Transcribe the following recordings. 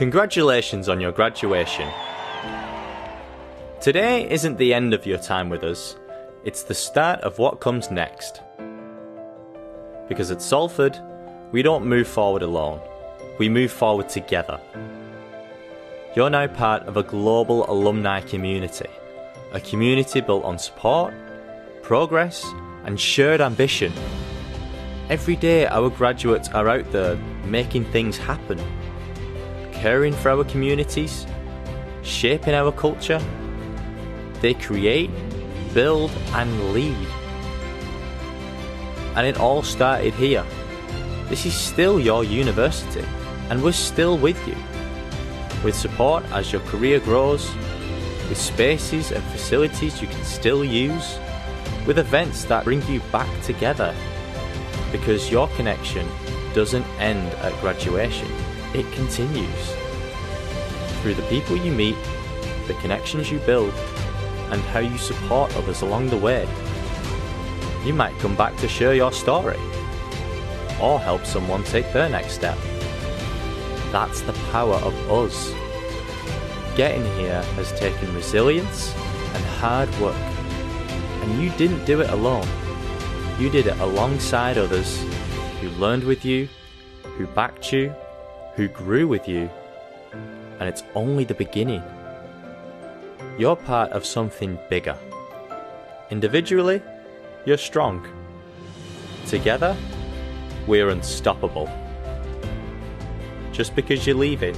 Congratulations on your graduation. Today isn't the end of your time with us, it's the start of what comes next. Because at Salford, we don't move forward alone, we move forward together. You're now part of a global alumni community, a community built on support, progress, and shared ambition. Every day our graduates are out there making things happen, caring for our communities, shaping our culture. They create, build and lead. And it all started here. This is still your university and we're still with you. With support as your career grows, with spaces and facilities you can still use, with events that bring you back together. Because your connection doesn't end at graduation, it continues. Through the people you meet, the connections you build, and how you support others along the way. You might come back to share your story, or help someone take their next step. That's the power of us. Getting here has taken resilience and hard work, and you didn't do it alone. You did it alongside others who learned with you, who backed you, who grew with you, and it's only the beginning. You're part of something bigger. Individually, you're strong. Together, we're unstoppable. Just because you're leaving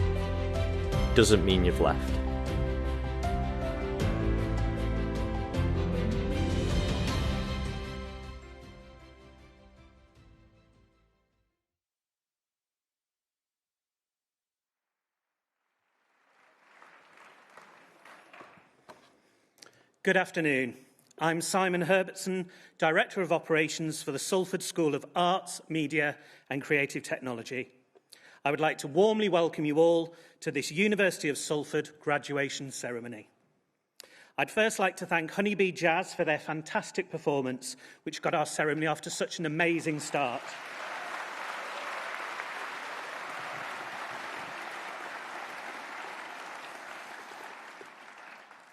doesn't mean you've left. Good afternoon. I'm Simon Herbertson, Director of Operations for the Salford School of Arts, Media and Creative Technology. I would like to warmly welcome you all to this University of Salford graduation ceremony. I'd first like to thank Honeybee Jazz for their fantastic performance, which got our ceremony off to such an amazing start.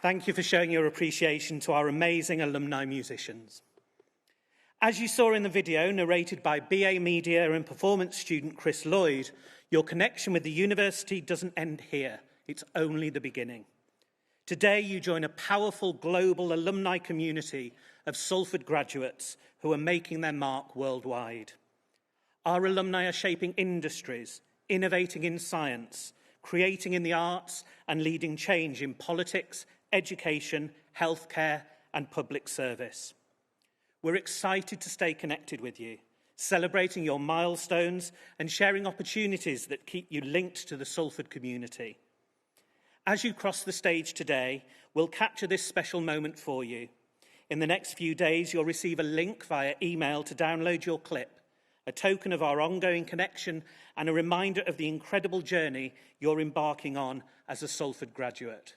Thank you for showing your appreciation to our amazing alumni musicians. As you saw in the video narrated by BA Media and Performance student Chris Lloyd, your connection with the university doesn't end here. It's only the beginning. Today you join a powerful global alumni community of Salford graduates who are making their mark worldwide. Our alumni are shaping industries, innovating in science, creating in the arts and leading change in politics, education, healthcare and public service. We're excited to stay connected with you, celebrating your milestones and sharing opportunities that keep you linked to the Salford community. As you cross the stage today, we'll capture this special moment for you. In the next few days, you'll receive a link via email to download your clip, a token of our ongoing connection and a reminder of the incredible journey you're embarking on as a Salford graduate.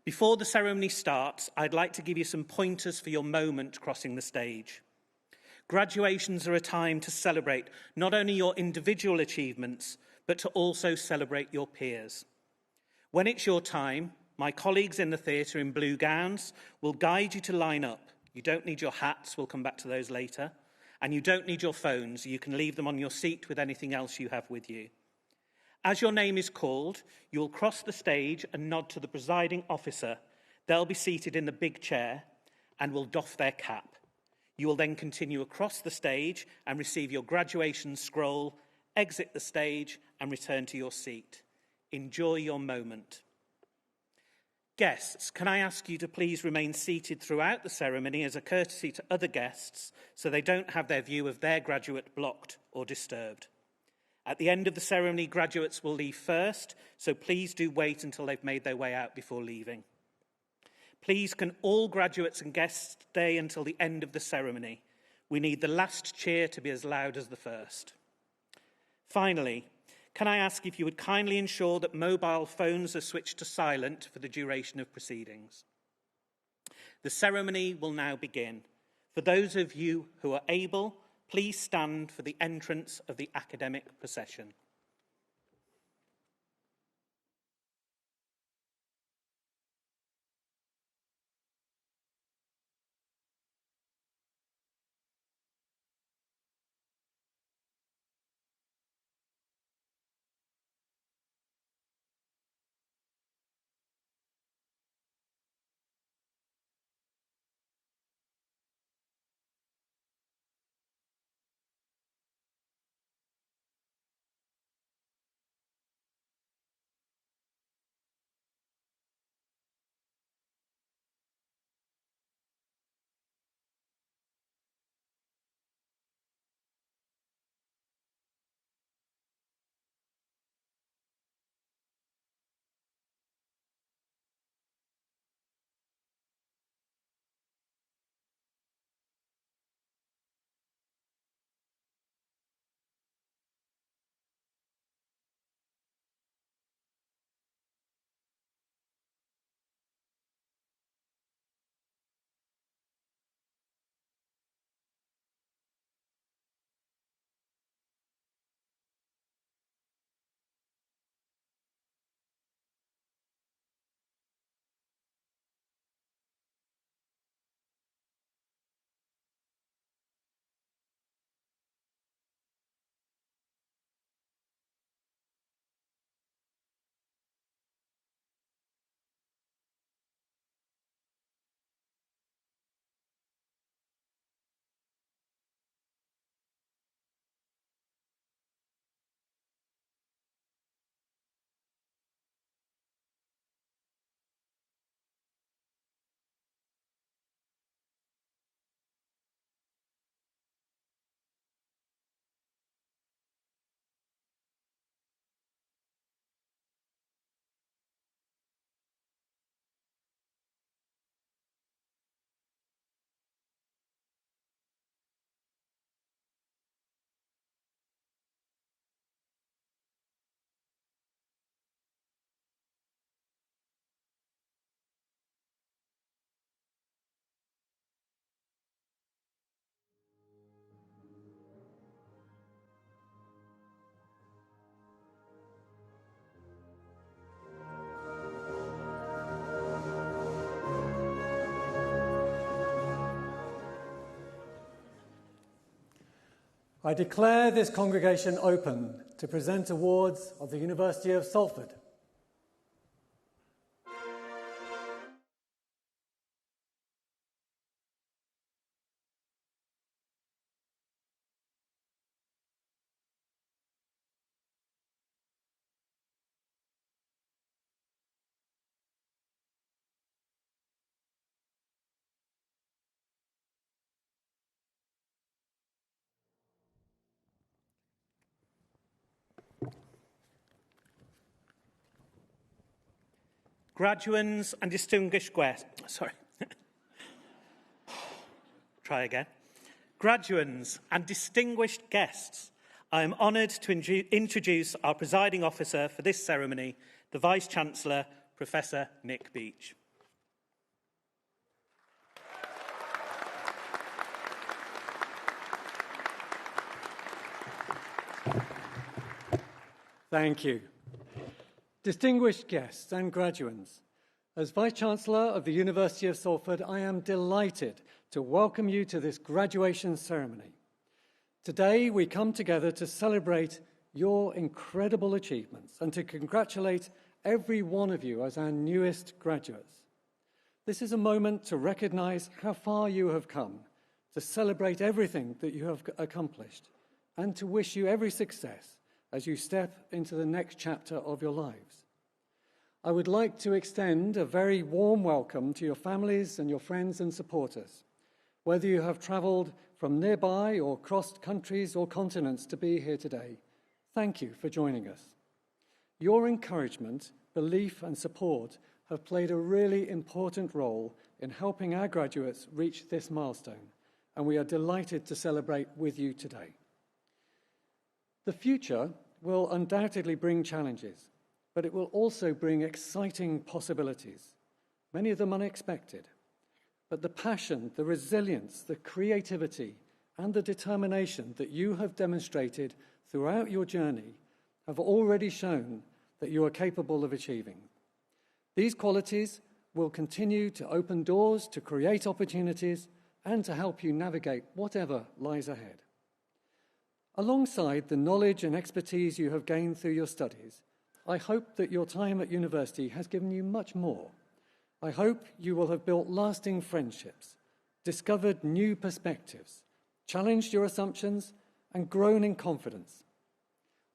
Before the ceremony starts, I'd like to give you some pointers for your moment crossing the stage. Graduations are a time to celebrate not only your individual achievements, but to also celebrate your peers. When it's your time, my colleagues in the theatre in blue gowns will guide you to line up. You don't need your hats, we'll come back to those later. And you don't need your phones, you can leave them on your seat with anything else you have with you. As your name is called, you will cross the stage and nod to the presiding officer. They'll be seated in the big chair and will doff their cap. You will then continue across the stage and receive your graduation scroll, exit the stage and return to your seat. Enjoy your moment. Guests, can I ask you to please remain seated throughout the ceremony as a courtesy to other guests so they don't have their view of their graduate blocked or disturbed. At the end of the ceremony, graduates will leave first, so please do wait until they've made their way out before leaving. Please, can all graduates and guests stay until the end of the ceremony? We need the last cheer to be as loud as the first. Finally, can I ask if you would kindly ensure that mobile phones are switched to silent for the duration of proceedings? The ceremony will now begin. For those of you who are able, please stand for the entrance of the academic procession. I declare this congregation open to present awards of the University of Salford. Graduands and distinguished guests. Try again. Graduands and distinguished guests, I am honoured to introduce our presiding officer for this ceremony, the Vice-Chancellor, Professor Nick Beach. Thank you. Distinguished guests and graduands, as Vice-Chancellor of the University of Salford, I am delighted to welcome you to this graduation ceremony. Today, we come together to celebrate your incredible achievements and to congratulate every one of you as our newest graduates. This is a moment to recognise how far you have come, to celebrate everything that you have accomplished, and to wish you every success as you step into the next chapter of your lives. I would like to extend a very warm welcome to your families and your friends and supporters, whether you have travelled from nearby or crossed countries or continents to be here today. Thank you for joining us. Your encouragement, belief and support have played a really important role in helping our graduates reach this milestone, and we are delighted to celebrate with you today. The future will undoubtedly bring challenges, but it will also bring exciting possibilities, many of them unexpected. But the passion, the resilience, the creativity, and the determination that you have demonstrated throughout your journey have already shown that you are capable of achieving. These qualities will continue to open doors, to create opportunities, and to help you navigate whatever lies ahead. Alongside the knowledge and expertise you have gained through your studies, I hope that your time at university has given you much more. I hope you will have built lasting friendships, discovered new perspectives, challenged your assumptions, and grown in confidence.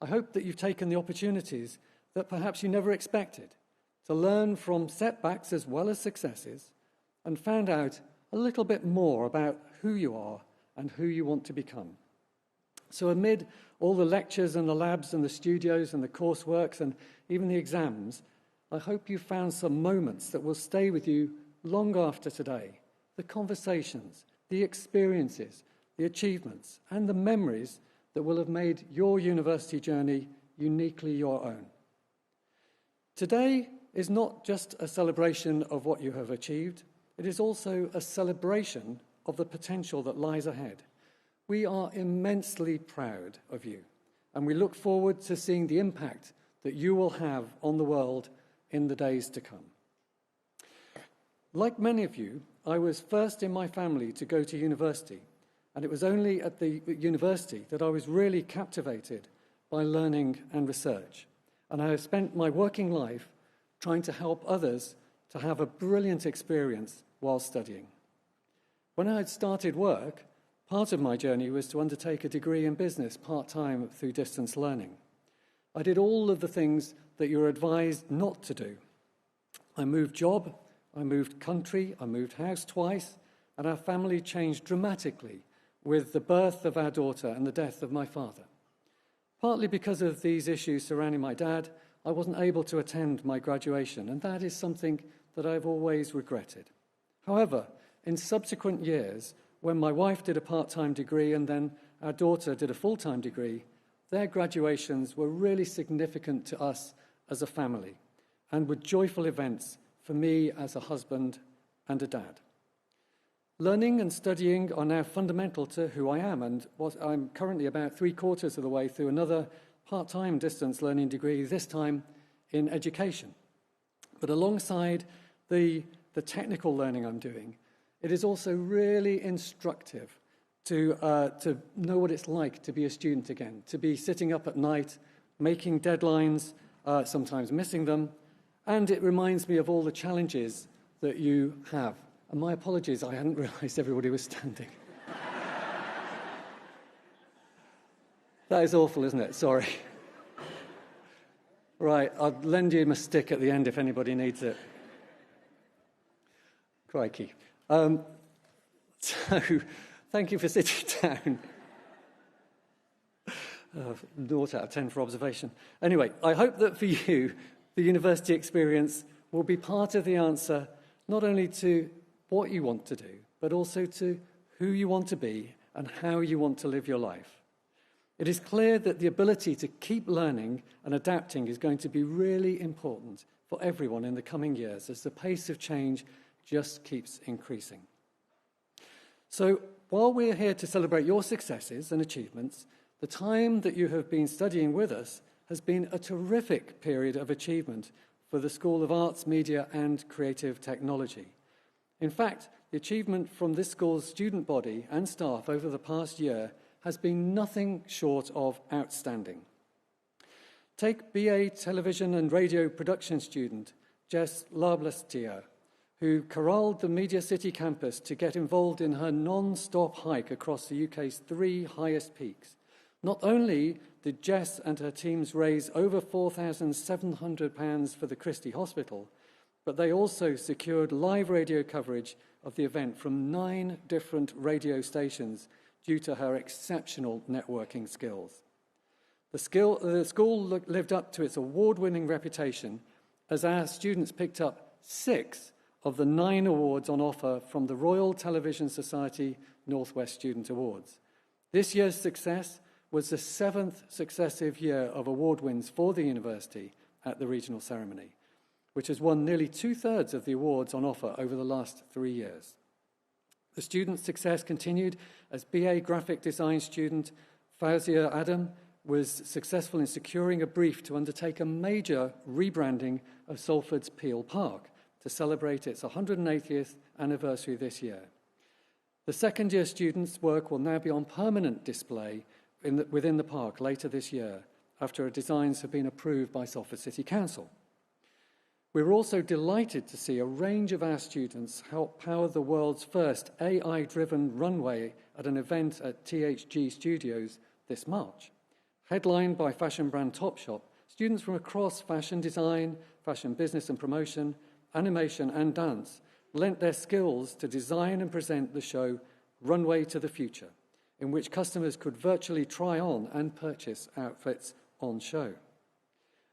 I hope that you've taken the opportunities that perhaps you never expected to learn from setbacks as well as successes and found out a little bit more about who you are and who you want to become. So amid all the lectures and the labs and the studios and the courseworks and even the exams, I hope you found some moments that will stay with you long after today. The conversations, the experiences, the achievements, and the memories that will have made your university journey uniquely your own. Today is not just a celebration of what you have achieved, it is also a celebration of the potential that lies ahead. We are immensely proud of you, and we look forward to seeing the impact that you will have on the world in the days to come. Like many of you, I was first in my family to go to university, and it was only at the university that I was really captivated by learning and research. And I have spent my working life trying to help others to have a brilliant experience while studying. When I had started work, part of my journey was to undertake a degree in business part-time through distance learning. I did all of the things that you're advised not to do. I moved job, I moved country, I moved house twice, and our family changed dramatically with the birth of our daughter and the death of my father. Partly because of these issues surrounding my dad, I wasn't able to attend my graduation, and that is something that I've always regretted. However, in subsequent years, when my wife did a part-time degree and then our daughter did a full-time degree, their graduations were really significant to us as a family and were joyful events for me as a husband and a dad. Learning and studying are now fundamental to who I am, and I'm currently about 3/4 of the way through another part-time distance learning degree, this time in education. But alongside the technical learning I'm doing, it is also really instructive to know what it's like to be a student again, to be sitting up at night, making deadlines, sometimes missing them, and it reminds me of all the challenges that you have. And my apologies, I hadn't realised everybody was standing. That is awful, isn't it? Sorry. Right, I'll lend you my stick at the end if anybody needs it. Crikey. So, thank you for sitting down. 0 out of 10 for observation. Anyway, I hope that for you, the university experience will be part of the answer not only to what you want to do, but also to who you want to be and how you want to live your life. It is clear that the ability to keep learning and adapting is going to be really important for everyone in the coming years as the pace of change just keeps increasing. So, while we're here to celebrate your successes and achievements, the time that you have been studying with us has been a terrific period of achievement for the School of Arts, Media and Creative Technology. In fact, the achievement from this school's student body and staff over the past year has been nothing short of outstanding. Take BA Television and Radio Production student Jess Lablestier, who corralled the Media City campus to get involved in her non-stop hike across the UK's 3 highest peaks. Not only did Jess and her teams raise over £4,700 for the Christie Hospital, but they also secured live radio coverage of the event from 9 different radio stations due to her exceptional networking skills. The school lived up to its award-winning reputation as our students picked up 6 of the 9 awards on offer from the Royal Television Society Northwest Student Awards. This year's success was the 7th successive year of award wins for the university at the regional ceremony, which has won nearly 2/3 of the awards on offer over the last 3 years. The student success continued as BA Graphic Design student Fauzia Adam was successful in securing a brief to undertake a major rebranding of Salford's Peel Park to celebrate its 180th anniversary this year. The second-year students' work will now be on permanent display within the park later this year, after designs have been approved by Salford City Council. We were also delighted to see a range of our students help power the world's first AI-driven runway at an event at THG Studios this March. Headlined by fashion brand Topshop, students from across fashion design, fashion business and promotion, animation and dance lent their skills to design and present the show Runway to the Future, in which customers could virtually try on and purchase outfits on show.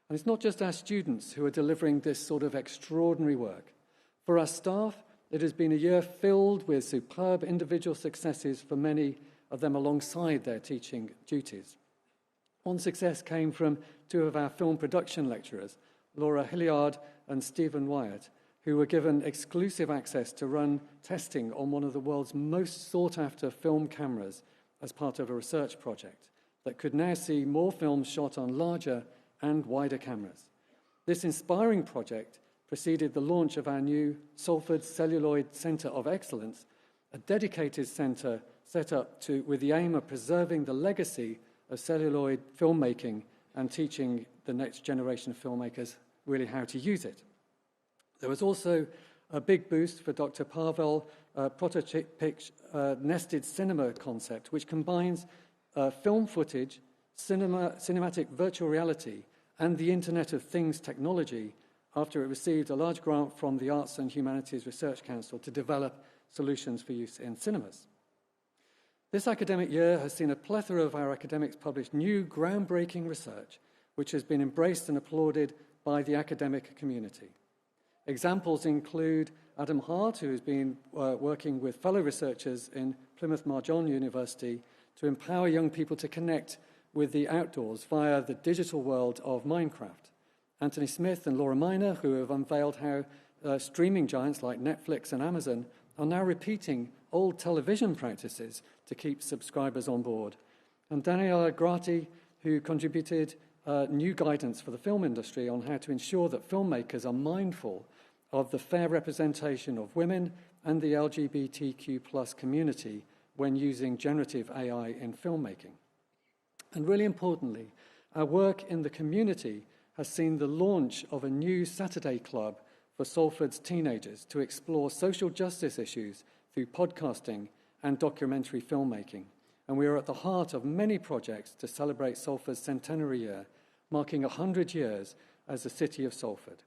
And it's not just our students who are delivering this sort of extraordinary work. For our staff, it has been a year filled with superb individual successes for many of them alongside their teaching duties. One success came from 2 of our film production lecturers, Laura Hilliard and Stephen Wyatt, who were given exclusive access to run testing on one of the world's most sought-after film cameras as part of a research project that could now see more films shot on larger and wider cameras. This inspiring project preceded the launch of our new Salford Celluloid Centre of Excellence, a dedicated centre set up with the aim of preserving the legacy of celluloid filmmaking and teaching the next generation of filmmakers really how to use it. There was also a big boost for Dr. Pavel Protopic's nested cinema concept, which combines film footage, cinematic virtual reality, and the Internet of Things technology after it received a large grant from the Arts and Humanities Research Council to develop solutions for use in cinemas. This academic year has seen a plethora of our academics publish new groundbreaking research, which has been embraced and applauded by the academic community. Examples include Adam Hart, who has been working with fellow researchers in Plymouth Marjon University to empower young people to connect with the outdoors via the digital world of Minecraft. Anthony Smith and Laura Miner, who have unveiled how streaming giants like Netflix and Amazon are now repeating old television practices to keep subscribers on board. And Daniela Grati, who contributed new guidance for the film industry on how to ensure that filmmakers are mindful of the fair representation of women and the LGBTQ+ community when using generative AI in filmmaking. And really importantly, our work in the community has seen the launch of a new Saturday club for Salford's teenagers to explore social justice issues through podcasting and documentary filmmaking. And we are at the heart of many projects to celebrate Salford's centenary year, marking 100 years as the City of Salford.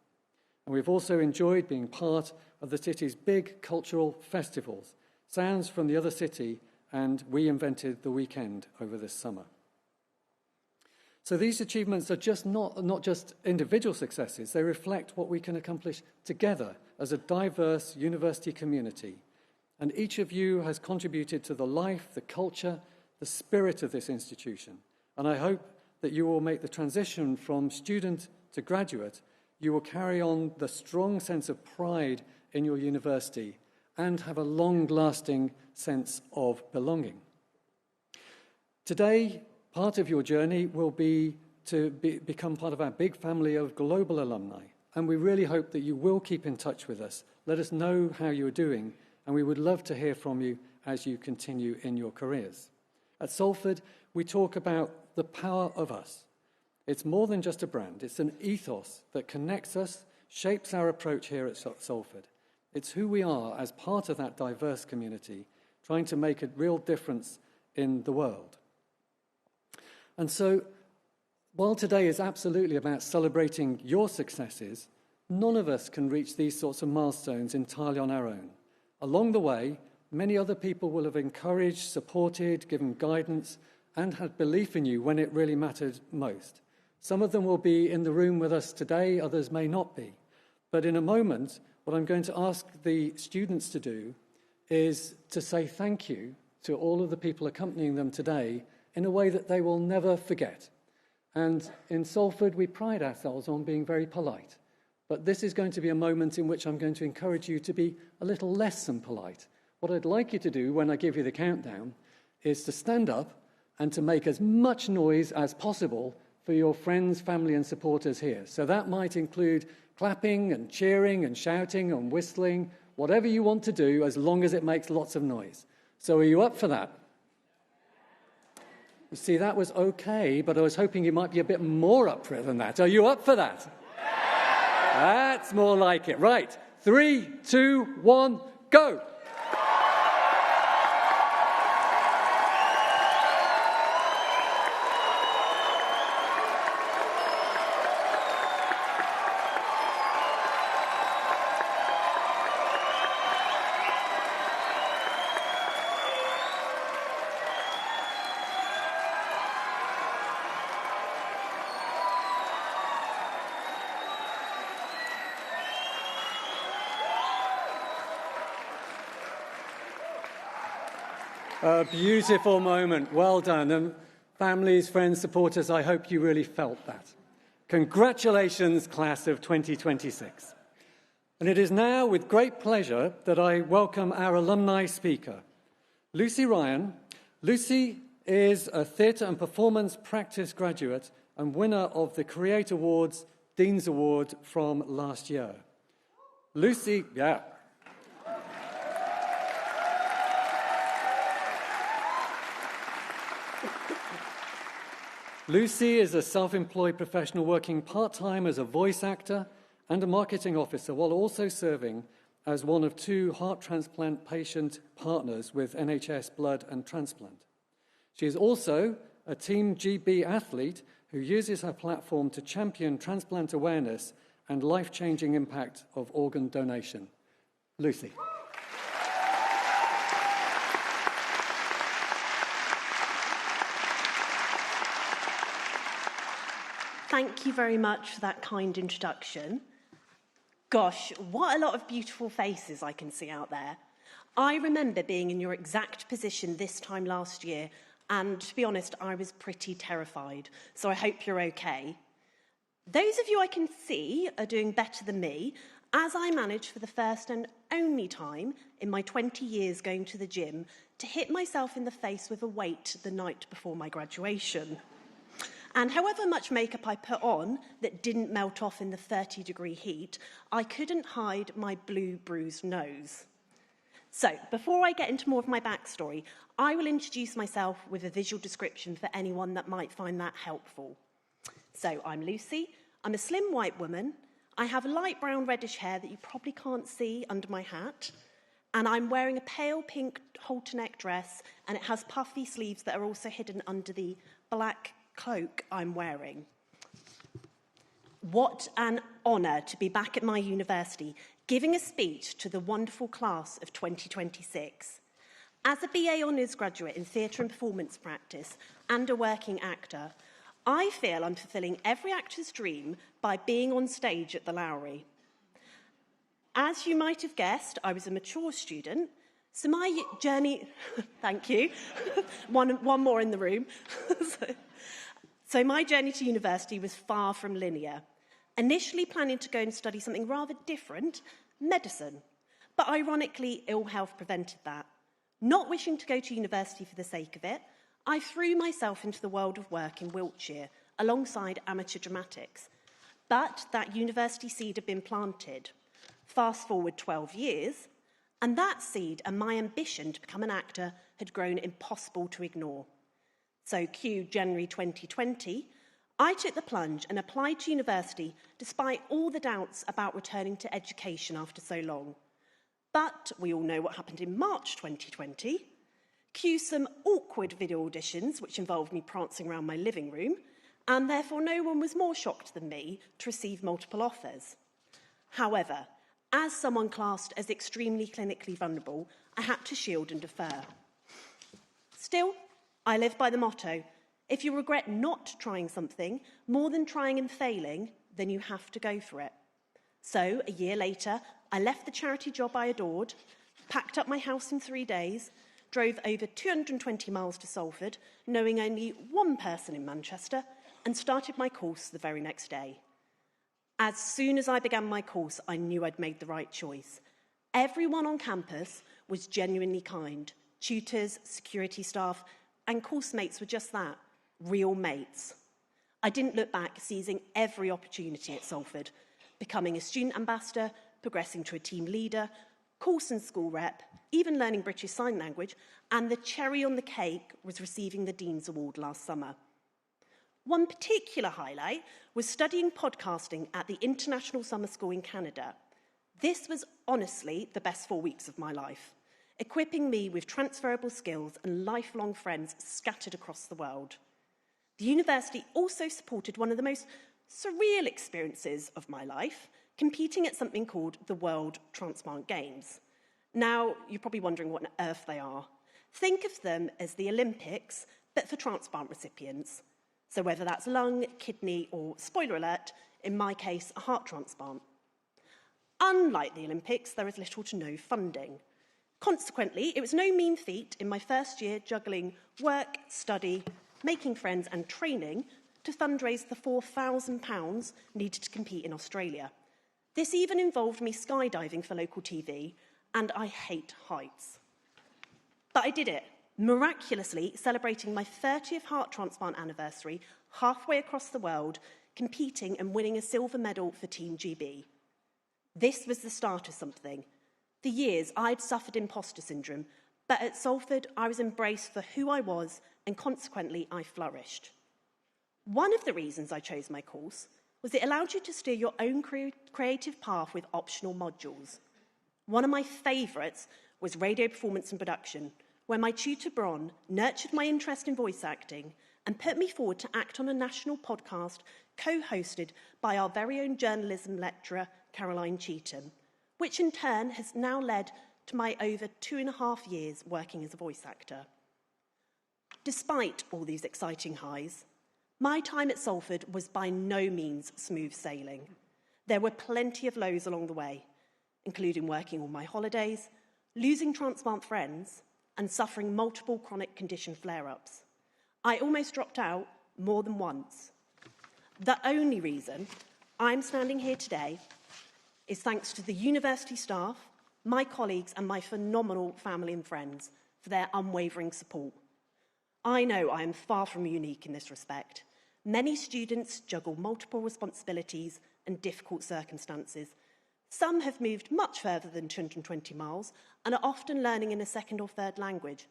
And we've also enjoyed being part of the city's big cultural festivals, Sounds from the Other City, and We Invented the Weekend over this summer. So these achievements are not just individual successes, they reflect what we can accomplish together as a diverse university community. And each of you has contributed to the life, the culture, the spirit of this institution. And I hope that you will make the transition from student to graduate. You will carry on the strong sense of pride in your university and have a long-lasting sense of belonging. Today, part of your journey will be to become part of our big family of global alumni, and we really hope that you will keep in touch with us. Let us know how you're doing, and we would love to hear from you as you continue in your careers. At Salford, we talk about the power of us. It's more than just a brand. It's an ethos that connects us, shapes our approach here at Salford. It's who we are as part of that diverse community, trying to make a real difference in the world. And so, while today is absolutely about celebrating your successes, none of us can reach these sorts of milestones entirely on our own. Along the way, many other people will have encouraged, supported, given guidance, and had belief in you when it really mattered most. Some of them will be in the room with us today, others may not be. But in a moment, what I'm going to ask the students to do is to say thank you to all of the people accompanying them today in a way that they will never forget. And in Salford, we pride ourselves on being very polite. But this is going to be a moment in which I'm going to encourage you to be a little less than polite. What I'd like you to do when I give you the countdown is to stand up and to make as much noise as possible for your friends, family, and supporters here. So that might include clapping and cheering and shouting and whistling, whatever you want to do, as long as it makes lots of noise. So are you up for that? You see, that was okay, but I was hoping you might be a bit more up for it than that. Are you up for that? That's more like it. Right. 3, 2, 1, go! A beautiful moment. Well done. And families, friends, supporters, I hope you really felt that. Congratulations, class of 2026. And it is now with great pleasure that I welcome our alumni speaker, Lucy Ryan. Lucy is a theatre and performance practice graduate and winner of the Create Awards Dean's Award from last year. Lucy, Lucy is a self-employed professional working part-time as a voice actor and a marketing officer, while also serving as one of 2 heart transplant patient partners with NHS Blood and Transplant. She is also a Team GB athlete who uses her platform to champion transplant awareness and life-changing impact of organ donation. Lucy. Thank you very much for that kind introduction. Gosh, what a lot of beautiful faces I can see out there. I remember being in your exact position this time last year, and to be honest, I was pretty terrified, so I hope you're okay. Those of you I can see are doing better than me, as I managed for the first and only time in my 20 years going to the gym to hit myself in the face with a weight the night before my graduation. And however much makeup I put on that didn't melt off in the 30-degree heat, I couldn't hide my blue bruised nose. So, before I get into more of my backstory, I will introduce myself with a visual description for anyone that might find that helpful. So I'm Lucy. I'm a slim white woman. I have light brown reddish hair that you probably can't see under my hat. And I'm wearing a pale pink halter-neck dress, and it has puffy sleeves that are also hidden under the black cloak I'm wearing. What an honour to be back at my university, giving a speech to the wonderful class of 2026. As a BA Honours graduate in theatre and performance practice and a working actor, I feel I'm fulfilling every actor's dream by being on stage at the Lowry. As you might have guessed, I was a mature student, so my journey... Thank you. one more in the room. So my journey to university was far from linear. Initially planning to go and study something rather different, medicine. But ironically, ill health prevented that. Not wishing to go to university for the sake of it, I threw myself into the world of work in Wiltshire alongside amateur dramatics. But that university seed had been planted. Fast forward 12 years, and that seed and my ambition to become an actor had grown impossible to ignore. So cue January 2020, I took the plunge and applied to university despite all the doubts about returning to education after so long. But we all know what happened in March 2020. Cue some awkward video auditions, which involved me prancing around my living room, and therefore no one was more shocked than me to receive multiple offers. However, as someone classed as extremely clinically vulnerable, I had to shield and defer. Still, I live by the motto, if you regret not trying something more than trying and failing, then you have to go for it. So, a year later, I left the charity job I adored, packed up my house in 3 days, drove over 220 miles to Salford, knowing only one person in Manchester, and started my course the very next day. As soon as I began my course, I knew I'd made the right choice. Everyone on campus was genuinely kind. Tutors, security staff, and course mates were just that, real mates. I didn't look back, seizing every opportunity at Salford, becoming a student ambassador, progressing to a team leader, course and school rep, even learning British Sign Language, and the cherry on the cake was receiving the Dean's Award last summer. One particular highlight was studying podcasting at the International Summer School in Canada. This was honestly the best 4 weeks of my life, equipping me with transferable skills and lifelong friends scattered across the world. The university also supported one of the most surreal experiences of my life, competing at something called the World Transplant Games. Now, you're probably wondering what on earth they are. Think of them as the Olympics, but for transplant recipients. So whether that's lung, kidney, or, spoiler alert, in my case, a heart transplant. Unlike the Olympics, there is little to no funding. Consequently, it was no mean feat in my first year juggling work, study, making friends and training to fundraise the £4,000 needed to compete in Australia. This even involved me skydiving for local TV, and I hate heights. But I did it, miraculously celebrating my 30th heart transplant anniversary halfway across the world, competing and winning a silver medal for Team GB. This was the start of something. For years, I'd suffered imposter syndrome, but at Salford, I was embraced for who I was, and consequently, I flourished. One of the reasons I chose my course was it allowed you to steer your own creative path with optional modules. One of my favourites was radio performance and production, where my tutor Bron nurtured my interest in voice acting and put me forward to act on a national podcast co-hosted by our very own journalism lecturer, Caroline Cheetham, which in turn has now led to my over 2.5 years working as a voice actor. Despite all these exciting highs, my time at Salford was by no means smooth sailing. There were plenty of lows along the way, including working all my holidays, losing transplant friends, and suffering multiple chronic condition flare-ups. I almost dropped out more than once. The only reason I'm standing here today is thanks to the university staff, my colleagues, and my phenomenal family and friends for their unwavering support. I know I am far from unique in this respect. Many students juggle multiple responsibilities and difficult circumstances. Some have moved much further than 220 miles and are often learning in a second or third language.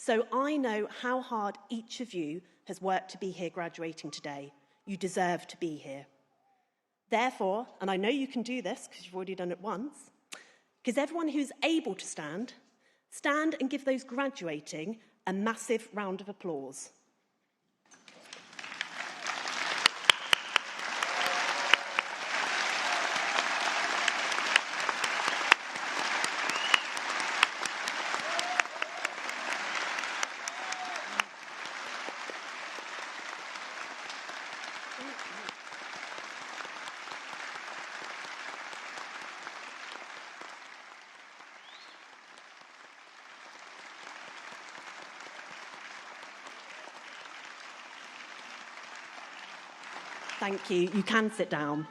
So I know how hard each of you has worked to be here graduating today. You deserve to be here. Therefore, and I know you can do this because you've already done it once, because everyone who's able to stand and give those graduating a massive round of applause. Thank you. You can sit down.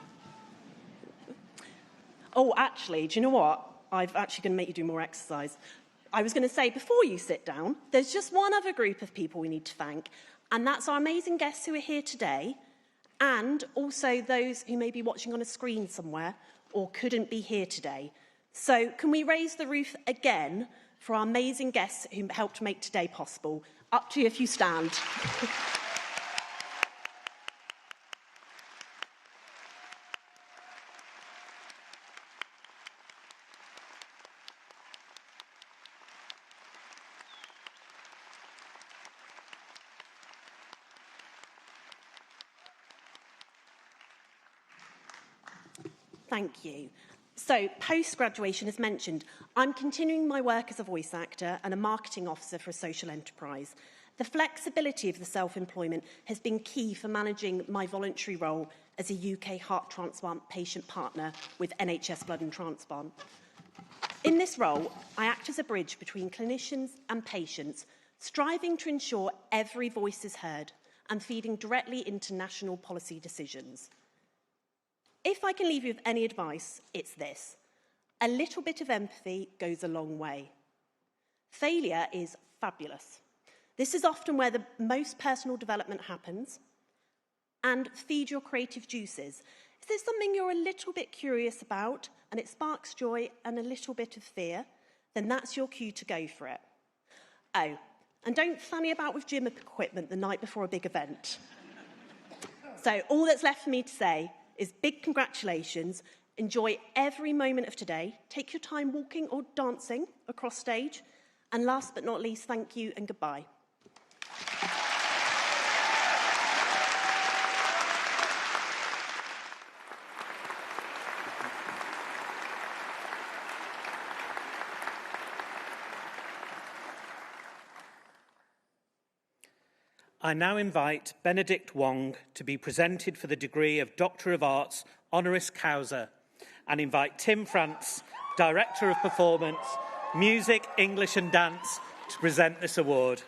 Oh, actually, do you know what? I'm actually going to make you do more exercise. I was going to say, before you sit down, there's just one other group of people we need to thank, and that's our amazing guests who are here today, and also those who may be watching on a screen somewhere or couldn't be here today. So can we raise the roof again for our amazing guests who helped make today possible? Up to you if you stand. Thank you. So, post-graduation, as mentioned, I'm continuing my work as a voice actor and a marketing officer for a social enterprise. The flexibility of the self-employment has been key for managing my voluntary role as a UK heart transplant patient partner with NHS Blood and Transplant. In this role, I act as a bridge between clinicians and patients, striving to ensure every voice is heard and feeding directly into national policy decisions. If I can leave you with any advice, it's this. A little bit of empathy goes a long way. Failure is fabulous. This is often where the most personal development happens. And feed your creative juices. Is there something you're a little bit curious about and it sparks joy and a little bit of fear? Then that's your cue to go for it. Oh, and don't fanny about with gym equipment the night before a big event. So all that's left for me to say is big congratulations, enjoy every moment of today, take your time walking or dancing across stage, and last but not least, thank you and goodbye. I now invite Benedict Wong to be presented for the degree of Doctor of Arts honoris causa and invite Tim France, Director of Performance, Music, English and Dance, to present this award.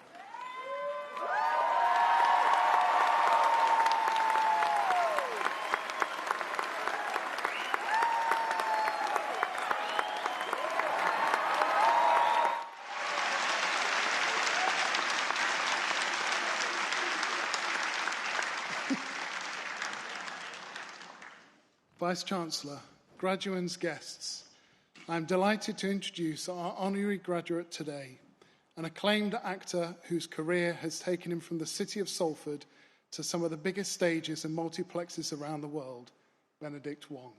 Vice-Chancellor, graduands, guests, I am delighted to introduce our honorary graduate today, an acclaimed actor whose career has taken him from the city of Salford to some of the biggest stages and multiplexes around the world, Benedict Wong.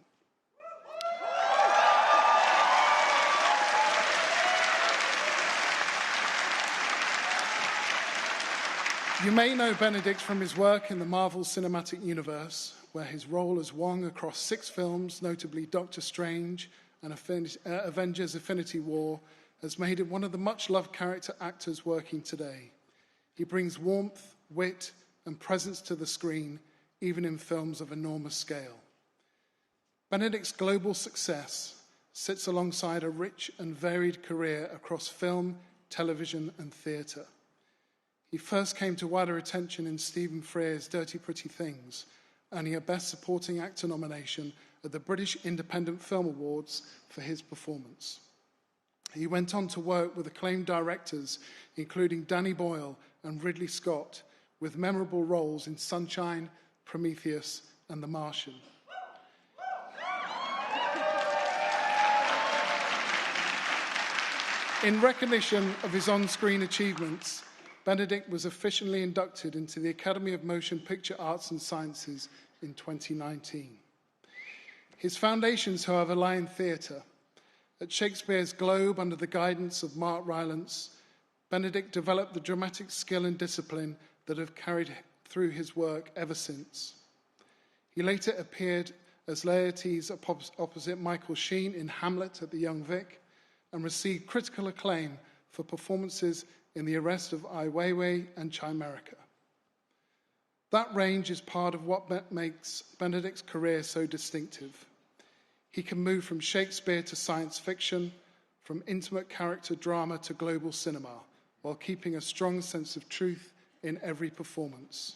You may know Benedict from his work in the Marvel Cinematic Universe, where his role as Wong across 6 films, notably Doctor Strange and Avengers: Infinity War, has made him one of the much-loved character actors working today. He brings warmth, wit, and presence to the screen, even in films of enormous scale. Benedict's global success sits alongside a rich and varied career across film, television, and theatre. He first came to wider attention in Stephen Frears' Dirty Pretty Things, earning a Best Supporting Actor nomination at the British Independent Film Awards for his performance. He went on to work with acclaimed directors, including Danny Boyle and Ridley Scott, with memorable roles in Sunshine, Prometheus, and The Martian. In recognition of his on-screen achievements, Benedict was officially inducted into the Academy of Motion Picture Arts and Sciences in 2019. His foundations, however, lie in theatre. At Shakespeare's Globe, under the guidance of Mark Rylance, Benedict developed the dramatic skill and discipline that have carried through his work ever since. He later appeared as Laertes opposite Michael Sheen in Hamlet at the Young Vic and received critical acclaim for performances in The Arrest of Ai Weiwei and Chimerica. That range is part of what makes Benedict's career so distinctive. He can move from Shakespeare to science fiction, from intimate character drama to global cinema, while keeping a strong sense of truth in every performance.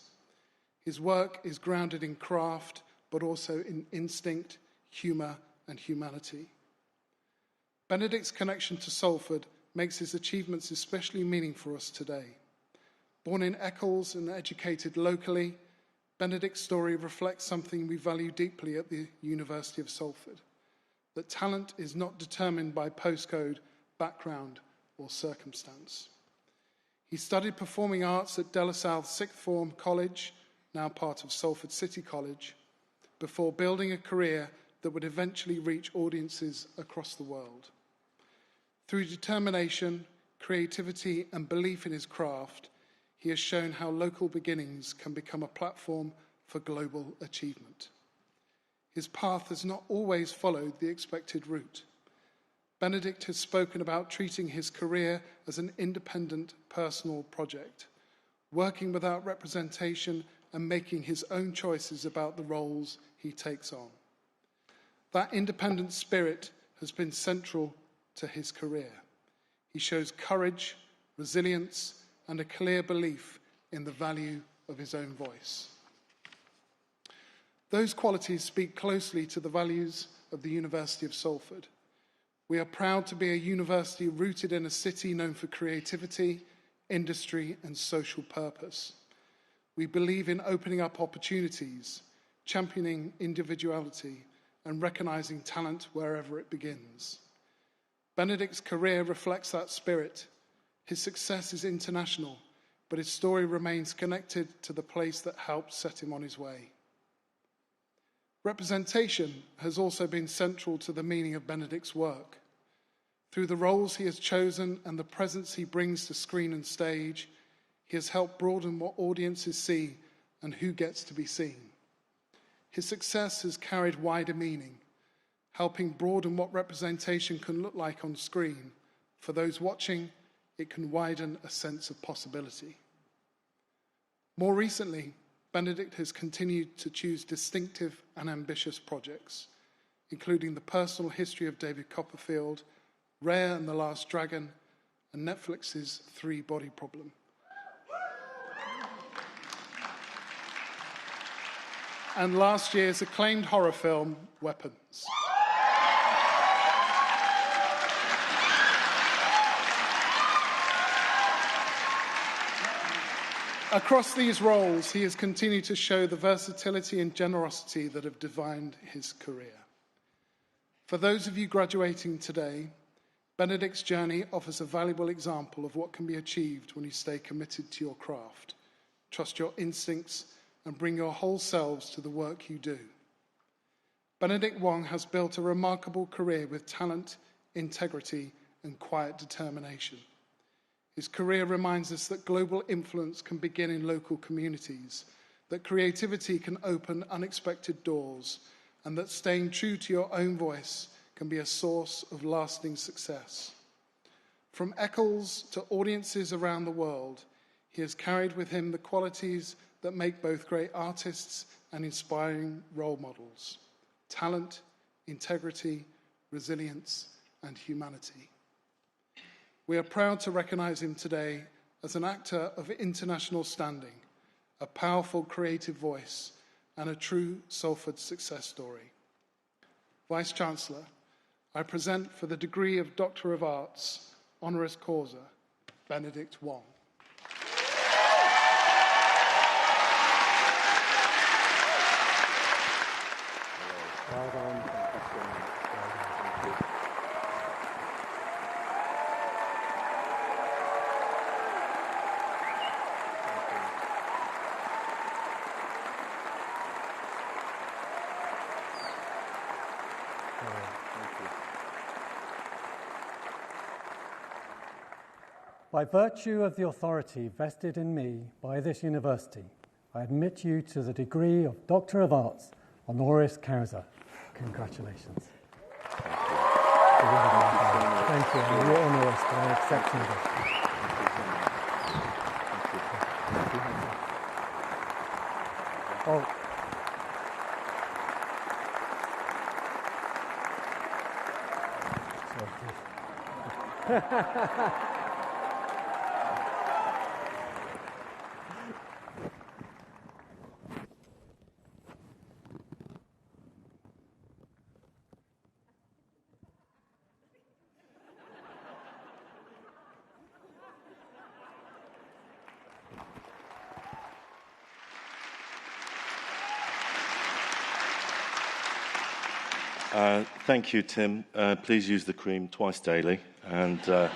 His work is grounded in craft, but also in instinct, humour, and humanity. Benedict's connection to Salford makes his achievements especially meaningful for us today. Born in Eccles and educated locally, Benedict's story reflects something we value deeply at the University of Salford, that talent is not determined by postcode, background, or circumstance. He studied performing arts at De La Salle Sixth Form College, now part of Salford City College, before building a career that would eventually reach audiences across the world. Through determination, creativity, and belief in his craft, he has shown how local beginnings can become a platform for global achievement. His path has not always followed the expected route. Benedict has spoken about treating his career as an independent personal project, working without representation and making his own choices about the roles he takes on. That independent spirit has been central to his career. He shows courage, resilience, and a clear belief in the value of his own voice. Those qualities speak closely to the values of the University of Salford. We are proud to be a university rooted in a city known for creativity, industry, and social purpose. We believe in opening up opportunities, championing individuality, and recognizing talent wherever it begins. Benedict's career reflects that spirit. His success is international, but his story remains connected to the place that helped set him on his way. Representation has also been central to the meaning of Benedict's work. Through the roles he has chosen and the presence he brings to screen and stage, he has helped broaden what audiences see and who gets to be seen. His success has carried wider meaning, helping broaden what representation can look like on screen. For those watching, it can widen a sense of possibility. More recently, Benedict has continued to choose distinctive and ambitious projects, including The Personal History of David Copperfield, Raya and the Last Dragon, and Netflix's Three Body Problem. And last year's acclaimed horror film, Weapons. Across these roles, he has continued to show the versatility and generosity that have defined his career. For those of you graduating today, Benedict's journey offers a valuable example of what can be achieved when you stay committed to your craft, trust your instincts, and bring your whole selves to the work you do. Benedict Wong has built a remarkable career with talent, integrity, and quiet determination. His career reminds us that global influence can begin in local communities, that creativity can open unexpected doors, and that staying true to your own voice can be a source of lasting success. From Eccles to audiences around the world, he has carried with him the qualities that make both great artists and inspiring role models: talent, integrity, resilience, and humanity. We are proud to recognise him today as an actor of international standing, a powerful creative voice, and a true Salford success story. Vice-Chancellor, I present for the degree of Doctor of Arts, honoris causa, Benedict Wong. Well done. By virtue of the authority vested in me by this university, I admit you to the degree of Doctor of Arts, honoris causa. Congratulations. Thank you. You're honoris for accepting this. Oh. Thank you, Tim. Please use the cream twice daily and 2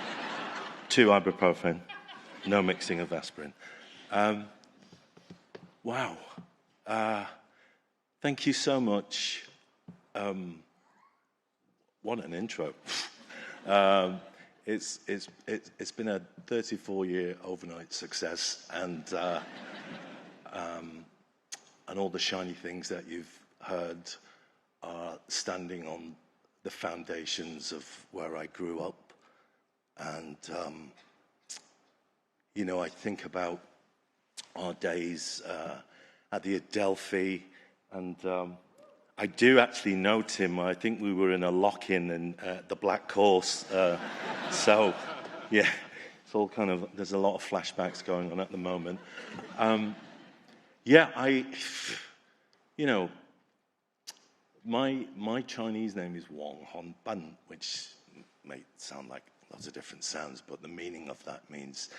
ibuprofen, no mixing of aspirin. Wow. Thank you so much. What an intro. It's been a 34-year overnight success, and all the shiny things that you've heard are standing on the foundations of where I grew up. And, I think about our days at the Adelphi, and I do actually know Tim. I think we were in a lock-in in the Black Horse. So, yeah, it's all kind of, there's a lot of flashbacks going on at the moment. My Chinese name is Wang Hongban, which may sound like lots of different sounds, but the meaning of that means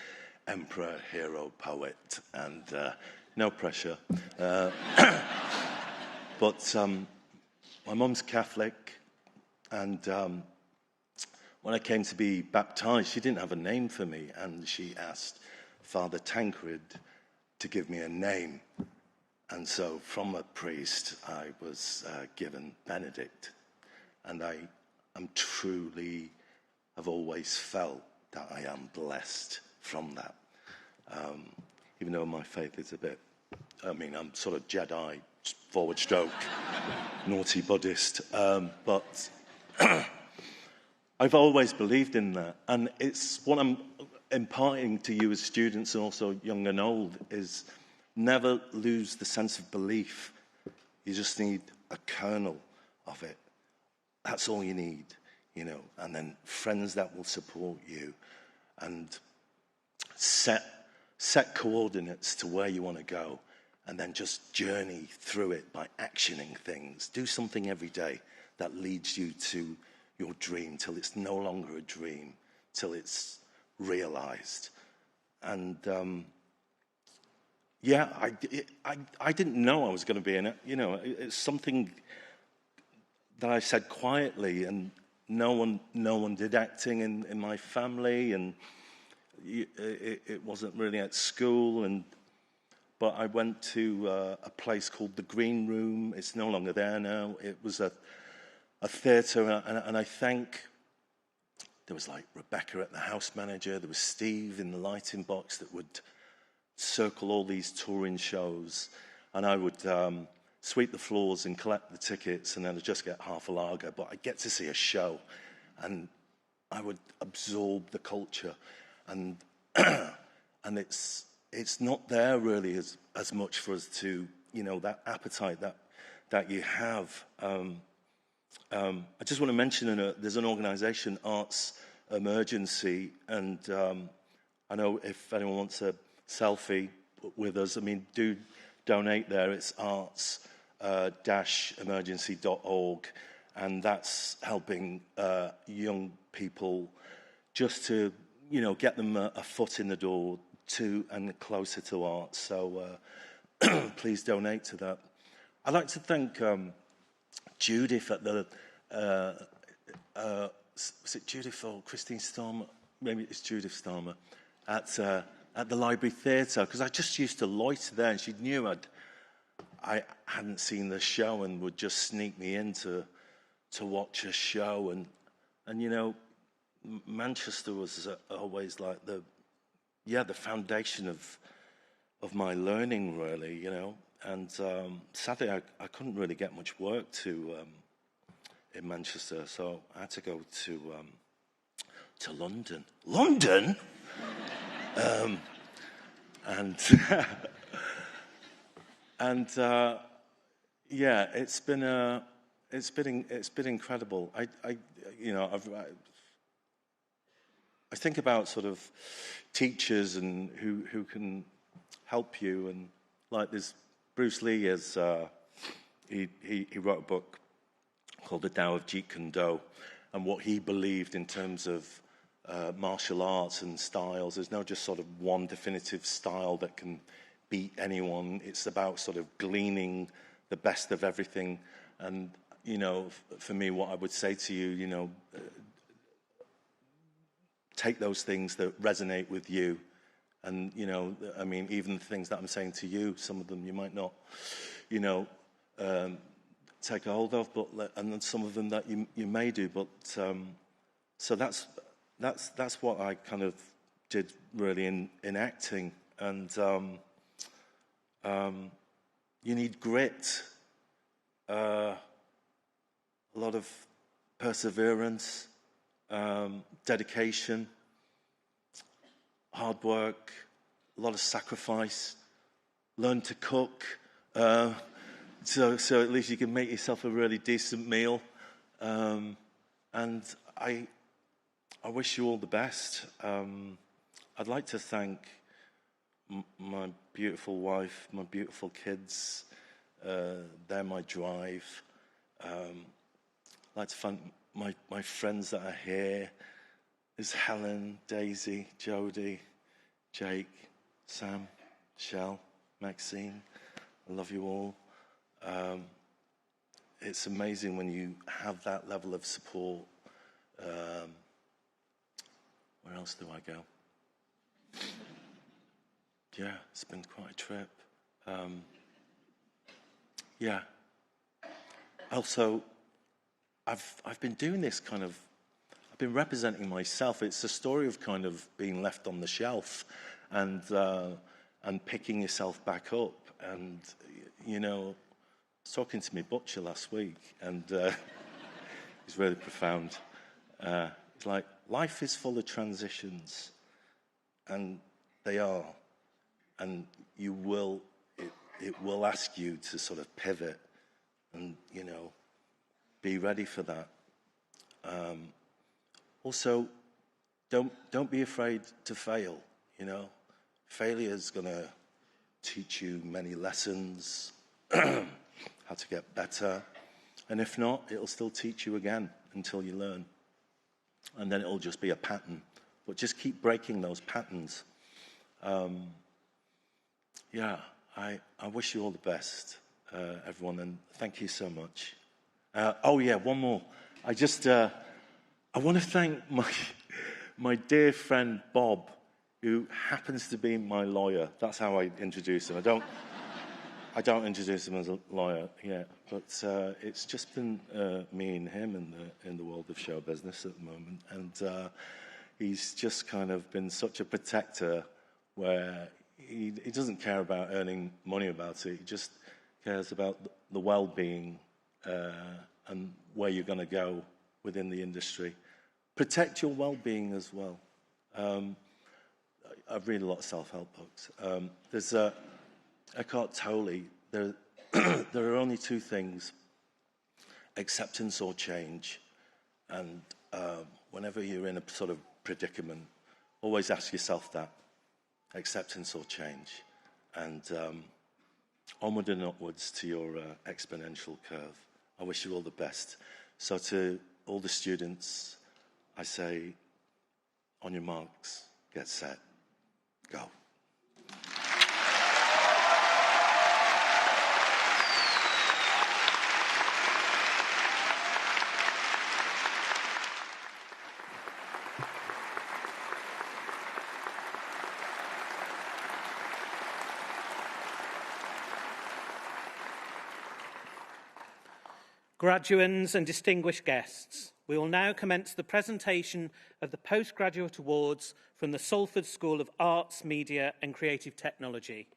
emperor, hero, poet, and no pressure. But my mum's Catholic, and when I came to be baptized, she didn't have a name for me, and she asked Father Tancred to give me a name. And so from a priest, I was given Benedict. And I have always felt that I am blessed from that. Even though my faith is I'm sort of Jedi, forward stroke, naughty Buddhist. But I've always believed in that. And it's what I'm imparting to you as students, and also young and old, is never lose the sense of belief. You just need a kernel of it. That's all you need, and then friends that will support you, and set coordinates to where you want to go, and then just journey through it by actioning things. Do something every day that leads you to your dream till it's no longer a dream, till it's realized. And I didn't know I was going to be in it. It's something that I said quietly, and no one did acting in my family, and it wasn't really at school. But I went to a place called the Green Room. It's no longer there now. It was a theatre, and I think there was like Rebecca at the house manager. There was Steve in the lighting box that would circle all these touring shows, and I would sweep the floors and collect the tickets, and then I'd just get half a lager, but I'd get to see a show, and I would absorb the culture, and and it's not there really as much for us to, that appetite that you have. I just want to mention there's an organisation, Arts Emergency, and I know if anyone wants a selfie with us, do donate there. It's arts-emergency.org, and that's helping young people just to, get them a foot in the door to and closer to art. So please donate to that. I'd like to thank Judith at the, was it Judith or Christine Starmer? Maybe it's Judith Starmer at the Library Theatre, because I just used to loiter there, and she knew I hadn't seen the show and would just sneak me in to to watch a show, and you know, Manchester was always like the foundation of my learning, really, you know. And sadly, I couldn't really get much work in Manchester, so I had to go to London. London, and and yeah, it's been incredible. I think about sort of teachers and who can help you, and like this Bruce Lee he wrote a book called The Tao of Jeet Kune Do, and what he believed in terms of martial arts and styles. There's no just sort of one definitive style that can beat anyone. It's about sort of gleaning the best of everything. And you know, for me, what I would say to you, you know, take those things that resonate with you. And, you know, I mean, even the things that I'm saying to you, some of them you might not, you know, take a hold of, and then some of them that you may do. But so that's what I kind of did really in acting. And you need grit, a lot of perseverance, dedication, hard work, a lot of sacrifice. Learn to cook, so at least you can make yourself a really decent meal. And I wish you all the best. I'd like to thank my beautiful wife, my beautiful kids. They're my drive. I'd like to thank my friends that are here. There's Helen, Daisy, Jodie, Jake, Sam, Shell, Maxine. I love you all. It's amazing when you have that level of support. Where else do I go? Yeah, it's been quite a trip. Yeah. Also, I've been doing this kind of, I've been representing myself. It's a story of kind of being left on the shelf and picking yourself back up. And, you know, I was talking to my butcher last week, and he's really profound. It's like, life is full of transitions, and they are. And it will ask you to sort of pivot and, you know, be ready for that. Also, don't be afraid to fail, you know. Failure is going to teach you many lessons, how to get better. And if not, it'll still teach you again until you learn. And then it'll just be a pattern. But just keep breaking those patterns. Yeah, I wish you all the best, everyone, and thank you so much. Oh yeah, one more. I want to thank my dear friend Bob, who happens to be my lawyer. That's how I introduce him. I don't introduce him as a lawyer yet, but it's just been me and him in the world of show business at the moment, and he's just kind of been such a protector where he doesn't care about earning money about it. He just cares about the well-being and where you're going to go within the industry. Protect your well-being as well. I've read a lot of self-help books. There's Eckhart Tolle. There are only two things: acceptance or change. And whenever you're in a sort of predicament, always ask yourself that: acceptance or change. And onward and upwards to your exponential curve. I wish you all the best. So to all the students, I say, on your marks, get set, go. Graduands and distinguished guests, we will now commence the presentation of the Postgraduate Awards from the Salford School of Arts, Media and Creative Technology.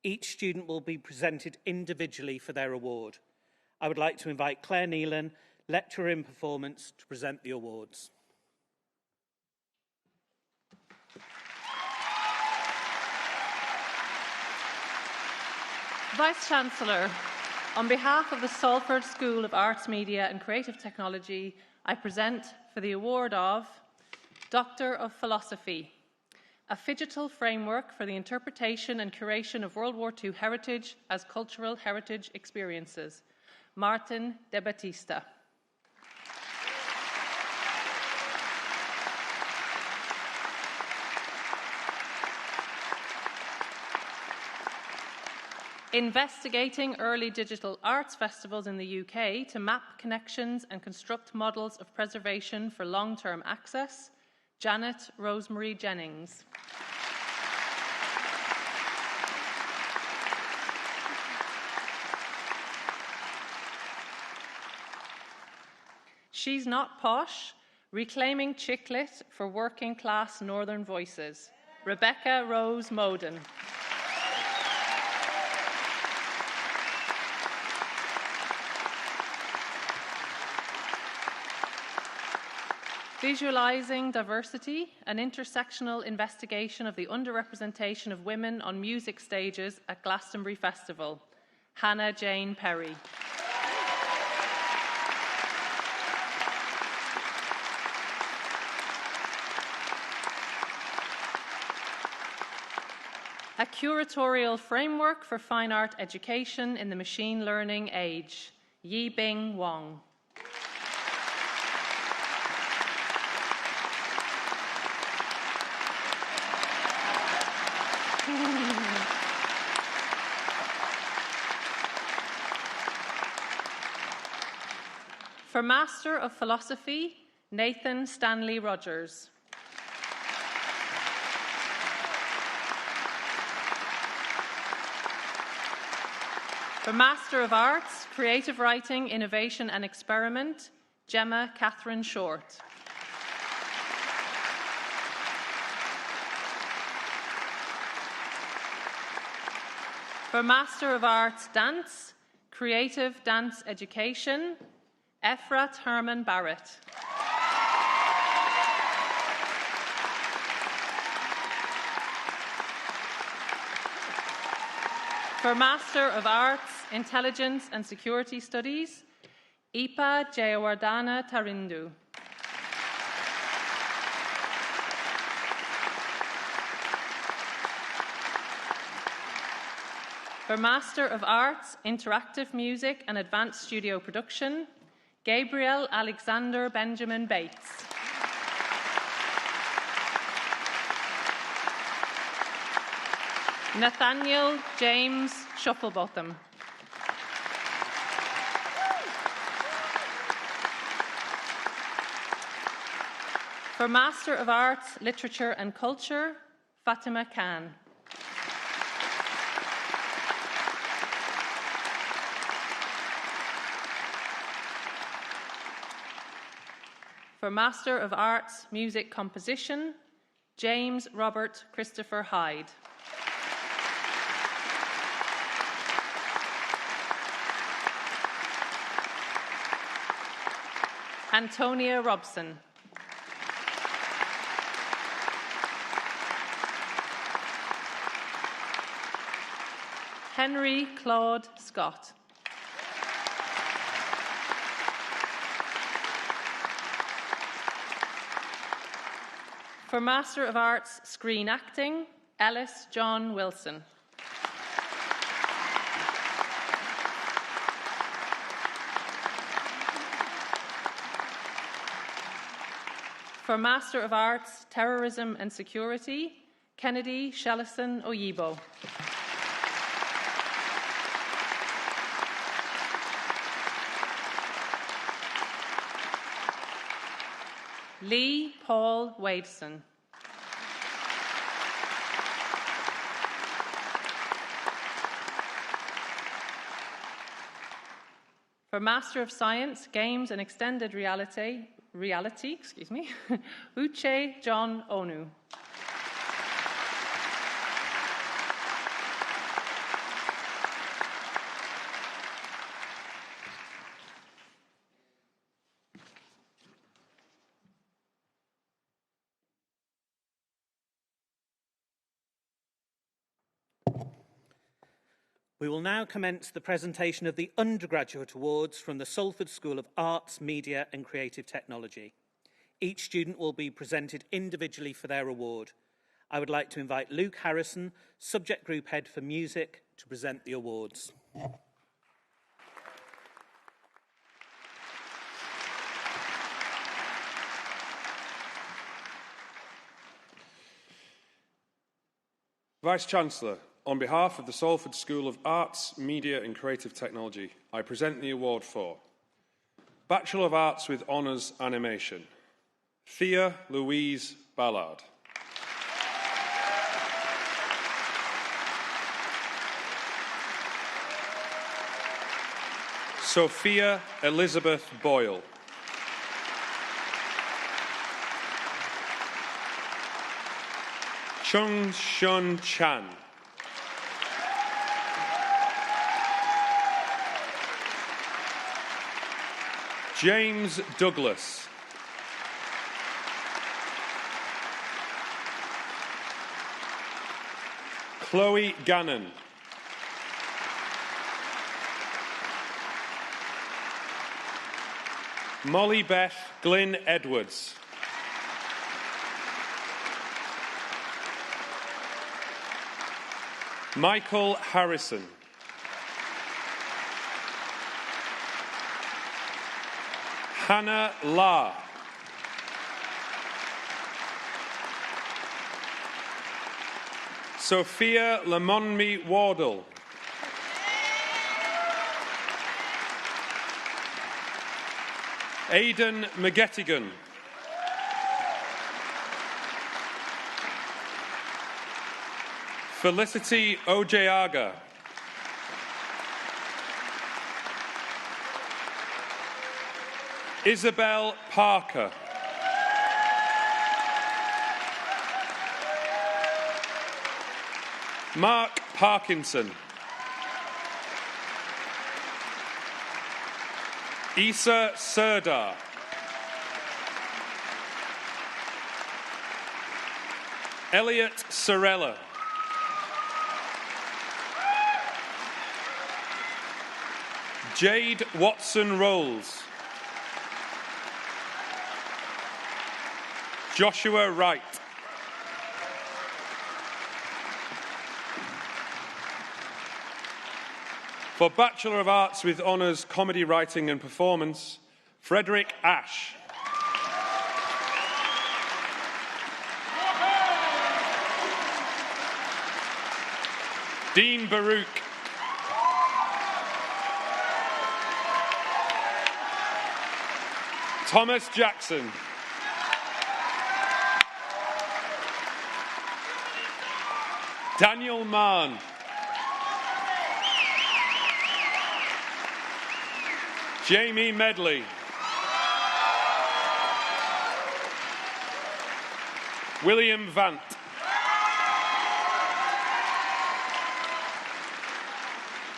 Each student will be presented individually for their award. I would like to invite Claire Neelan, Lecturer in Performance, to present the awards. Vice-Chancellor, on behalf of the Salford School of Arts, Media and Creative Technology, I present for the award of Doctor of Philosophy, a phygital framework for the interpretation and curation of World War II heritage as cultural heritage experiences, Martin de Batista. Investigating early digital arts festivals in the UK to map connections and construct models of preservation for long-term access, Janet Rosemary Jennings. She's Not Posh, Reclaiming Chicklet for Working Class Northern Voices, Rebecca Rose Moden. Visualising Diversity, an intersectional investigation of the underrepresentation of women on music stages at Glastonbury Festival, Hannah Jane Perry. A curatorial framework for fine art education in the machine learning age, Yibing Wang. For Master of Philosophy, Nathan Stanley Rogers. For Master of Arts, Creative Writing, Innovation and Experiment, Gemma Catherine Short. For Master of Arts, Dance, Creative Dance Education, Efrat Herman Barrett. For Master of Arts, Intelligence and Security Studies, Ipa Jayawardana Tarindu. For Master of Arts, Interactive Music and Advanced Studio Production, Gabriel Alexander Benjamin Bates. Nathaniel James Shufflebotham. For Master of Arts, Literature and Culture, Fatima Khan. For Master of Arts, Music Composition, James Robert Christopher Hyde. Antonia Robson. Henry Claude Scott. For Master of Arts, Screen Acting, Ellis John Wilson. For Master of Arts, Terrorism and Security, Kennedy Shellison Oyibo. Lee Paul Wadeson. For Master of Science, Games and Extended Reality, Uche John Onu. We will now commence the presentation of the undergraduate awards from the Salford School of Arts, Media and Creative Technology. Each student will be presented individually for their award. I would like to invite Luke Harrison, Subject Group Head for Music, to present the awards. Vice-Chancellor, on behalf of the Salford School of Arts, Media and Creative Technology, I present the award for Bachelor of Arts with Honours Animation, Thea Louise Ballard. Sophia Elizabeth Boyle. Chung Shun Chan. James Douglas. Chloe Gannon. Molly Beth Glynn Edwards. Michael Harrison. Hannah La. Sophia Lamonmi Wardle. Aidan McGettigan. Felicity Ojeaga. Isabel Parker. Mark Parkinson. Isa Serdar. Elliot Sorella. Jade Watson Rolls. Joshua Wright. For Bachelor of Arts with Honours Comedy Writing and Performance, Frederick Ash. Dean Baruch. Thomas Jackson. Daniel Mann. Jamie Medley. William Vant.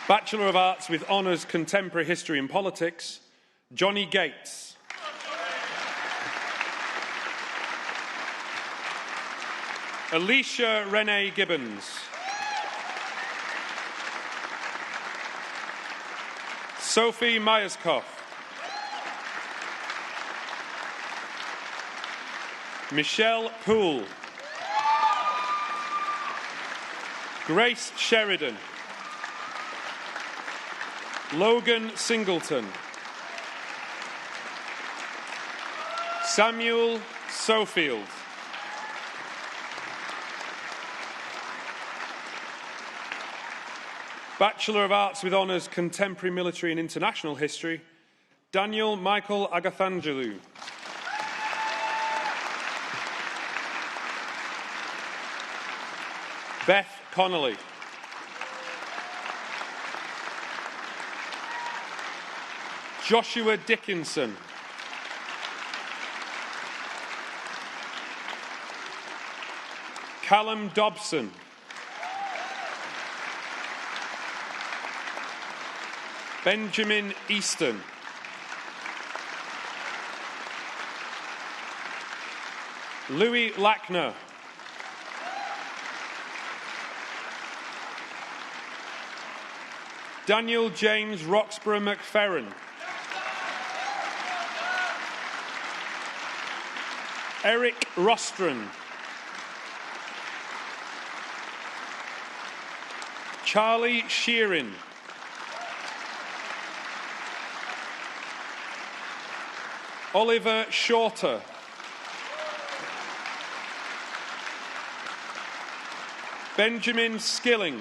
Bachelor of Arts with Honours Contemporary History and Politics, Johnny Gates. Alicia Renee Gibbons. Sophie Myerscough. Michelle Poole. Grace Sheridan. Logan Singleton. Samuel Sofield. Bachelor of Arts with Honours Contemporary Military and International History, Daniel Michael Agathangelou. Beth Connolly. Joshua Dickinson. Callum Dobson. Benjamin Easton. Louis Lackner. Daniel James Roxburgh McFerrin. Eric Rostron. Charlie Sheerin. Oliver Shorter. Benjamin Skilling.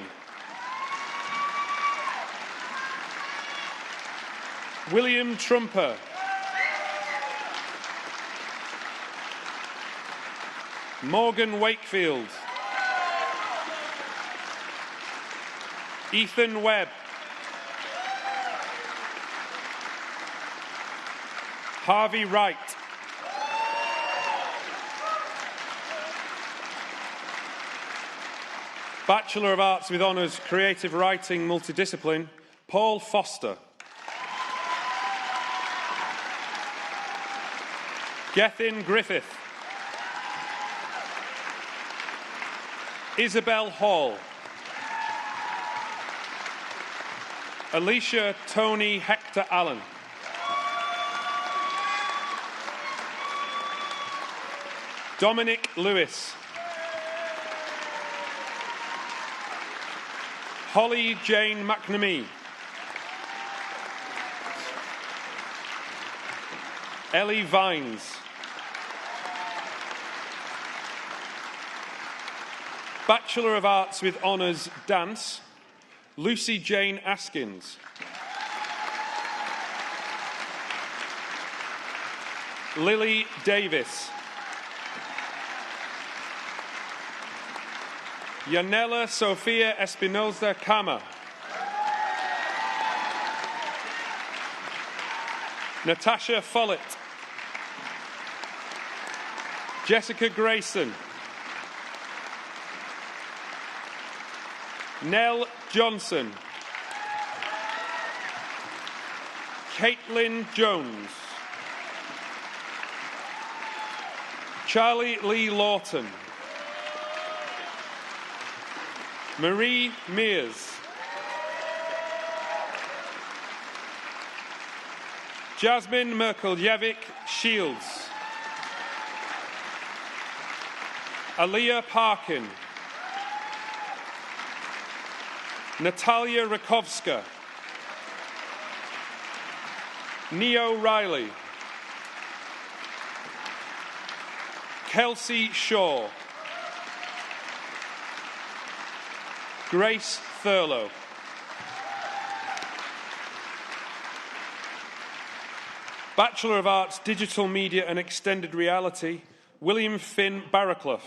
William Trumper. Morgan Wakefield. Ethan Webb. Harvey Wright. Bachelor of Arts with Honours, Creative Writing, Multidiscipline, Paul Foster. Gethin Griffith. Isabel Hall. Alicia Tony Hector Allen. Dominic Lewis. Holly Jane McNamee. Ellie Vines. Bachelor of Arts with Honours, Dance, Lucy Jane Askins. Lily Davis. Yanela Sofia Espinoza Kama. Natasha Follett. Jessica Grayson. Nell Johnson. Caitlin Jones. Charlie Lee Lawton. Marie Mears. Jasmine Merkeljevic Shields. Aaliyah Parkin. Natalia Rakovska. Neo Riley. Kelsey Shaw. Grace Thurlow. Bachelor of Arts, Digital Media and Extended Reality, William Finn Barraclough.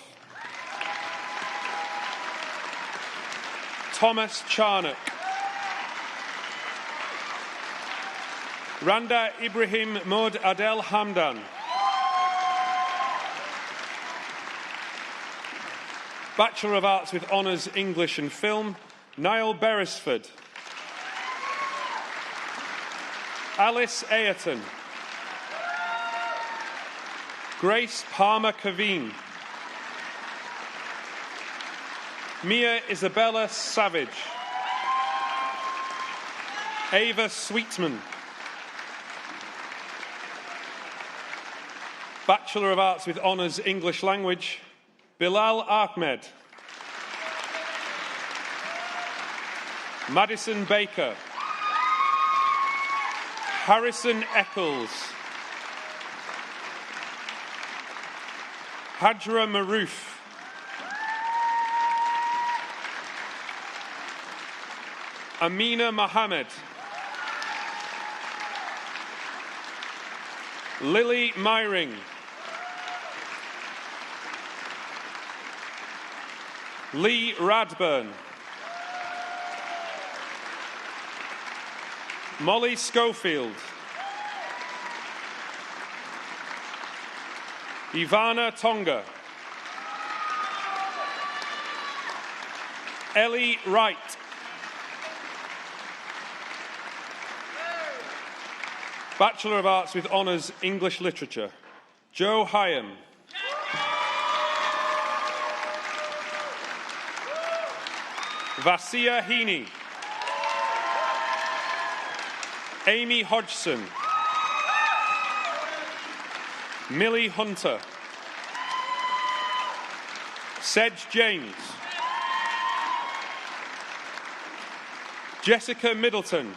Thomas Charnock. Randa Ibrahim Mod Adel Hamdan. Bachelor of Arts with Honours, English and Film, Niall Beresford. Alice Ayrton. Grace Palmer Caveen. Mia Isabella Savage. Ava Sweetman. Bachelor of Arts with Honours, English Language, Bilal Ahmed. Madison Baker. Harrison Eccles. Hajra Maroof. Amina Mohammed. Lily Myring. Lee Radburn. Molly Schofield. Ivana Tonga. Ellie Wright. Bachelor of Arts with Honours English Literature, Joe Hyam. Vasia Heaney. Amy Hodgson. Millie Hunter. Sedge James. Jessica Middleton.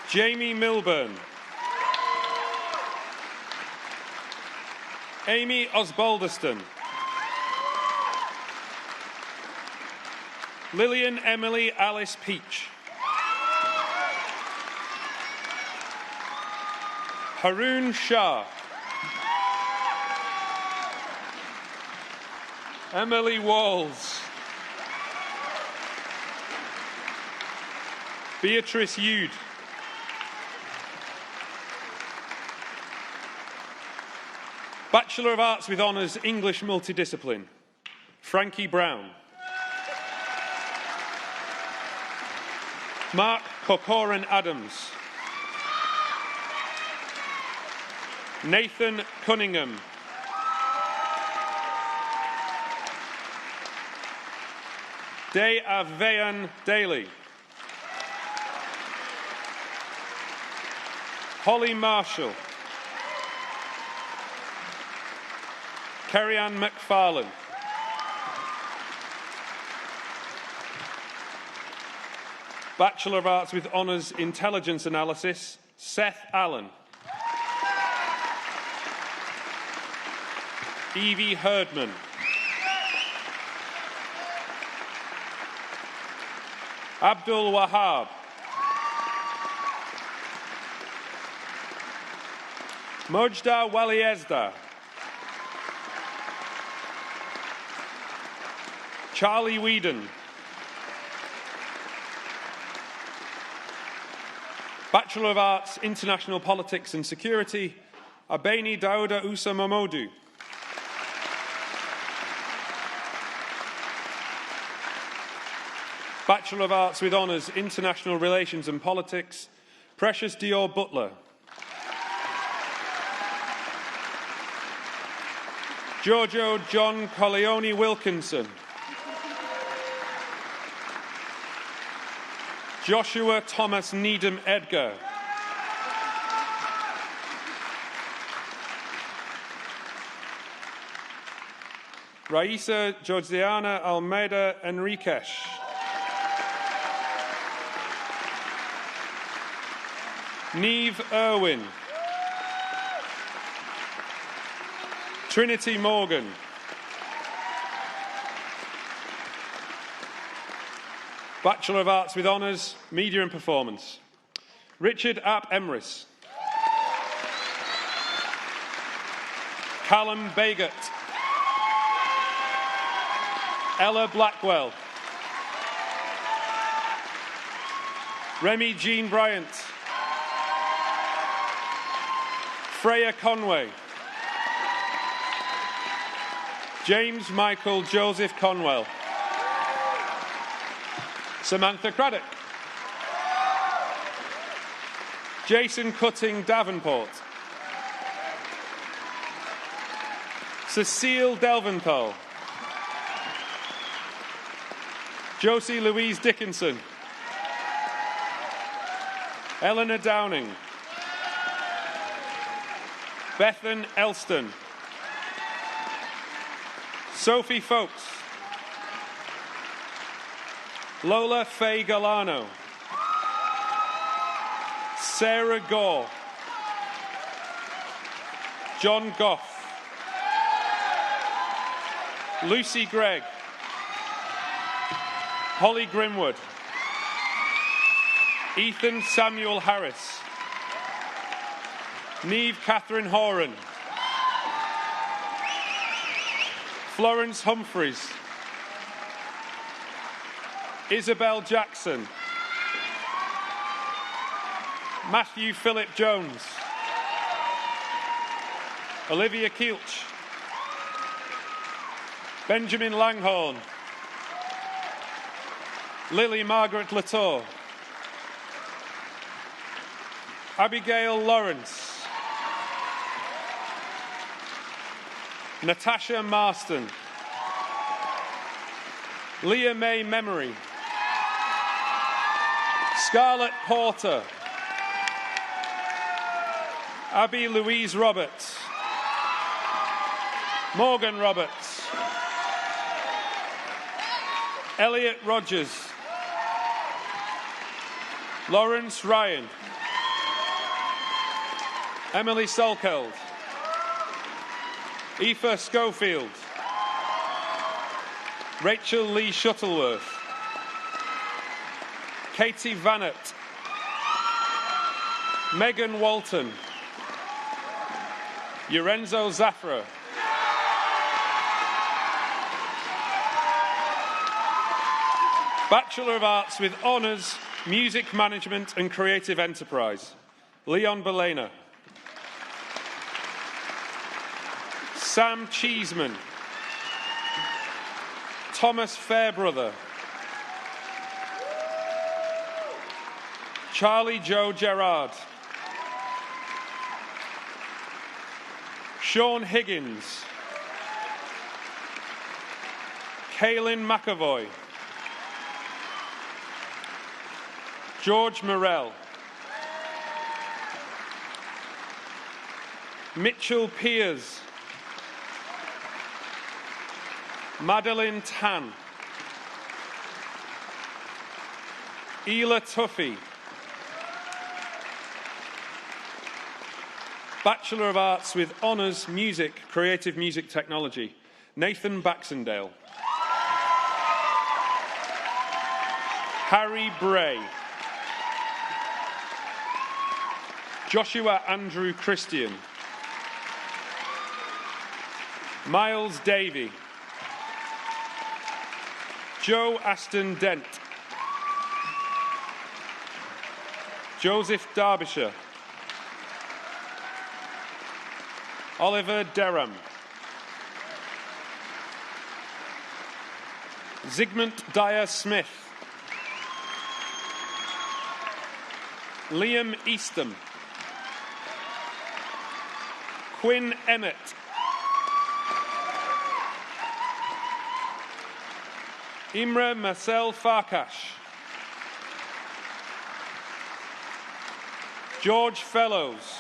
Jamie Milburn. Amy Osbaldeston. Lillian Emily Alice Peach. Haroon Shah. Emily Walls. Beatrice Yude. Bachelor of Arts with Honours English Multidiscipline, Frankie Brown. Mark Corcoran Adams. Nathan Cunningham. Day Aveyan Daly. Holly Marshall. Kerry-Ann McFarlane. Bachelor of Arts with Honours Intelligence Analysis, Seth Allen. Evie Herdman. Abdul Wahab. Mojda Waliezda. Charlie Whedon. Bachelor of Arts, International Politics and Security, Abeni Dauda Usa Mamodu. Bachelor of Arts with Honours, International Relations and Politics, Precious Dior Butler. Giorgio John Corleone Wilkinson. Joshua Thomas Needham Edgar. Raisa Georgiana Almeida Enriquez. Neve Irwin. Trinity Morgan. Bachelor of Arts with Honours, Media and Performance, Richard Ap Emrys. Callum Bagott. Ella Blackwell. Remy Jean Bryant. Freya Conway. James Michael Joseph Conwell. Samantha Craddock. Jason Cutting Davenport. Cecile Delventhal. Josie Louise Dickinson. Eleanor Downing. Bethan Elston. Sophie Folks. Lola Faye Galano. Sarah Gore. John Goff. Lucy Gregg. Holly Grimwood. Ethan Samuel Harris. Neve Catherine Horan. Florence Humphreys. Isabel Jackson. Matthew Philip Jones. Olivia Keelch. Benjamin Langhorn. Lily Margaret Latour. Abigail Lawrence. Natasha Marston. Leah May Memory. Scarlett Porter. Abby Louise Roberts. Morgan Roberts. Elliot Rogers. Lawrence Ryan. Emily Solkeld. Aoife Schofield. Rachel Lee Shuttleworth. Katie Vannett. Megan Walton. Lorenzo Zafra. Bachelor of Arts with Honours, Music Management and Creative Enterprise, Leon Belena. Sam Cheeseman. Thomas Fairbrother. Charlie Joe Gerard. Sean Higgins. Kaylin McAvoy. George Morell. Mitchell Piers. Madeline Tan. Ela Tuffy. Bachelor of Arts with Honours, Music, Creative Music Technology, Nathan Baxendale. Harry Bray. Joshua Andrew Christian. Miles Davey. Joe Aston Dent. Joseph Derbyshire. Oliver Derham. Zygmunt Dyer Smith. Liam Eastham. Quinn Emmett. Imre Marcel Farkash. George Fellows.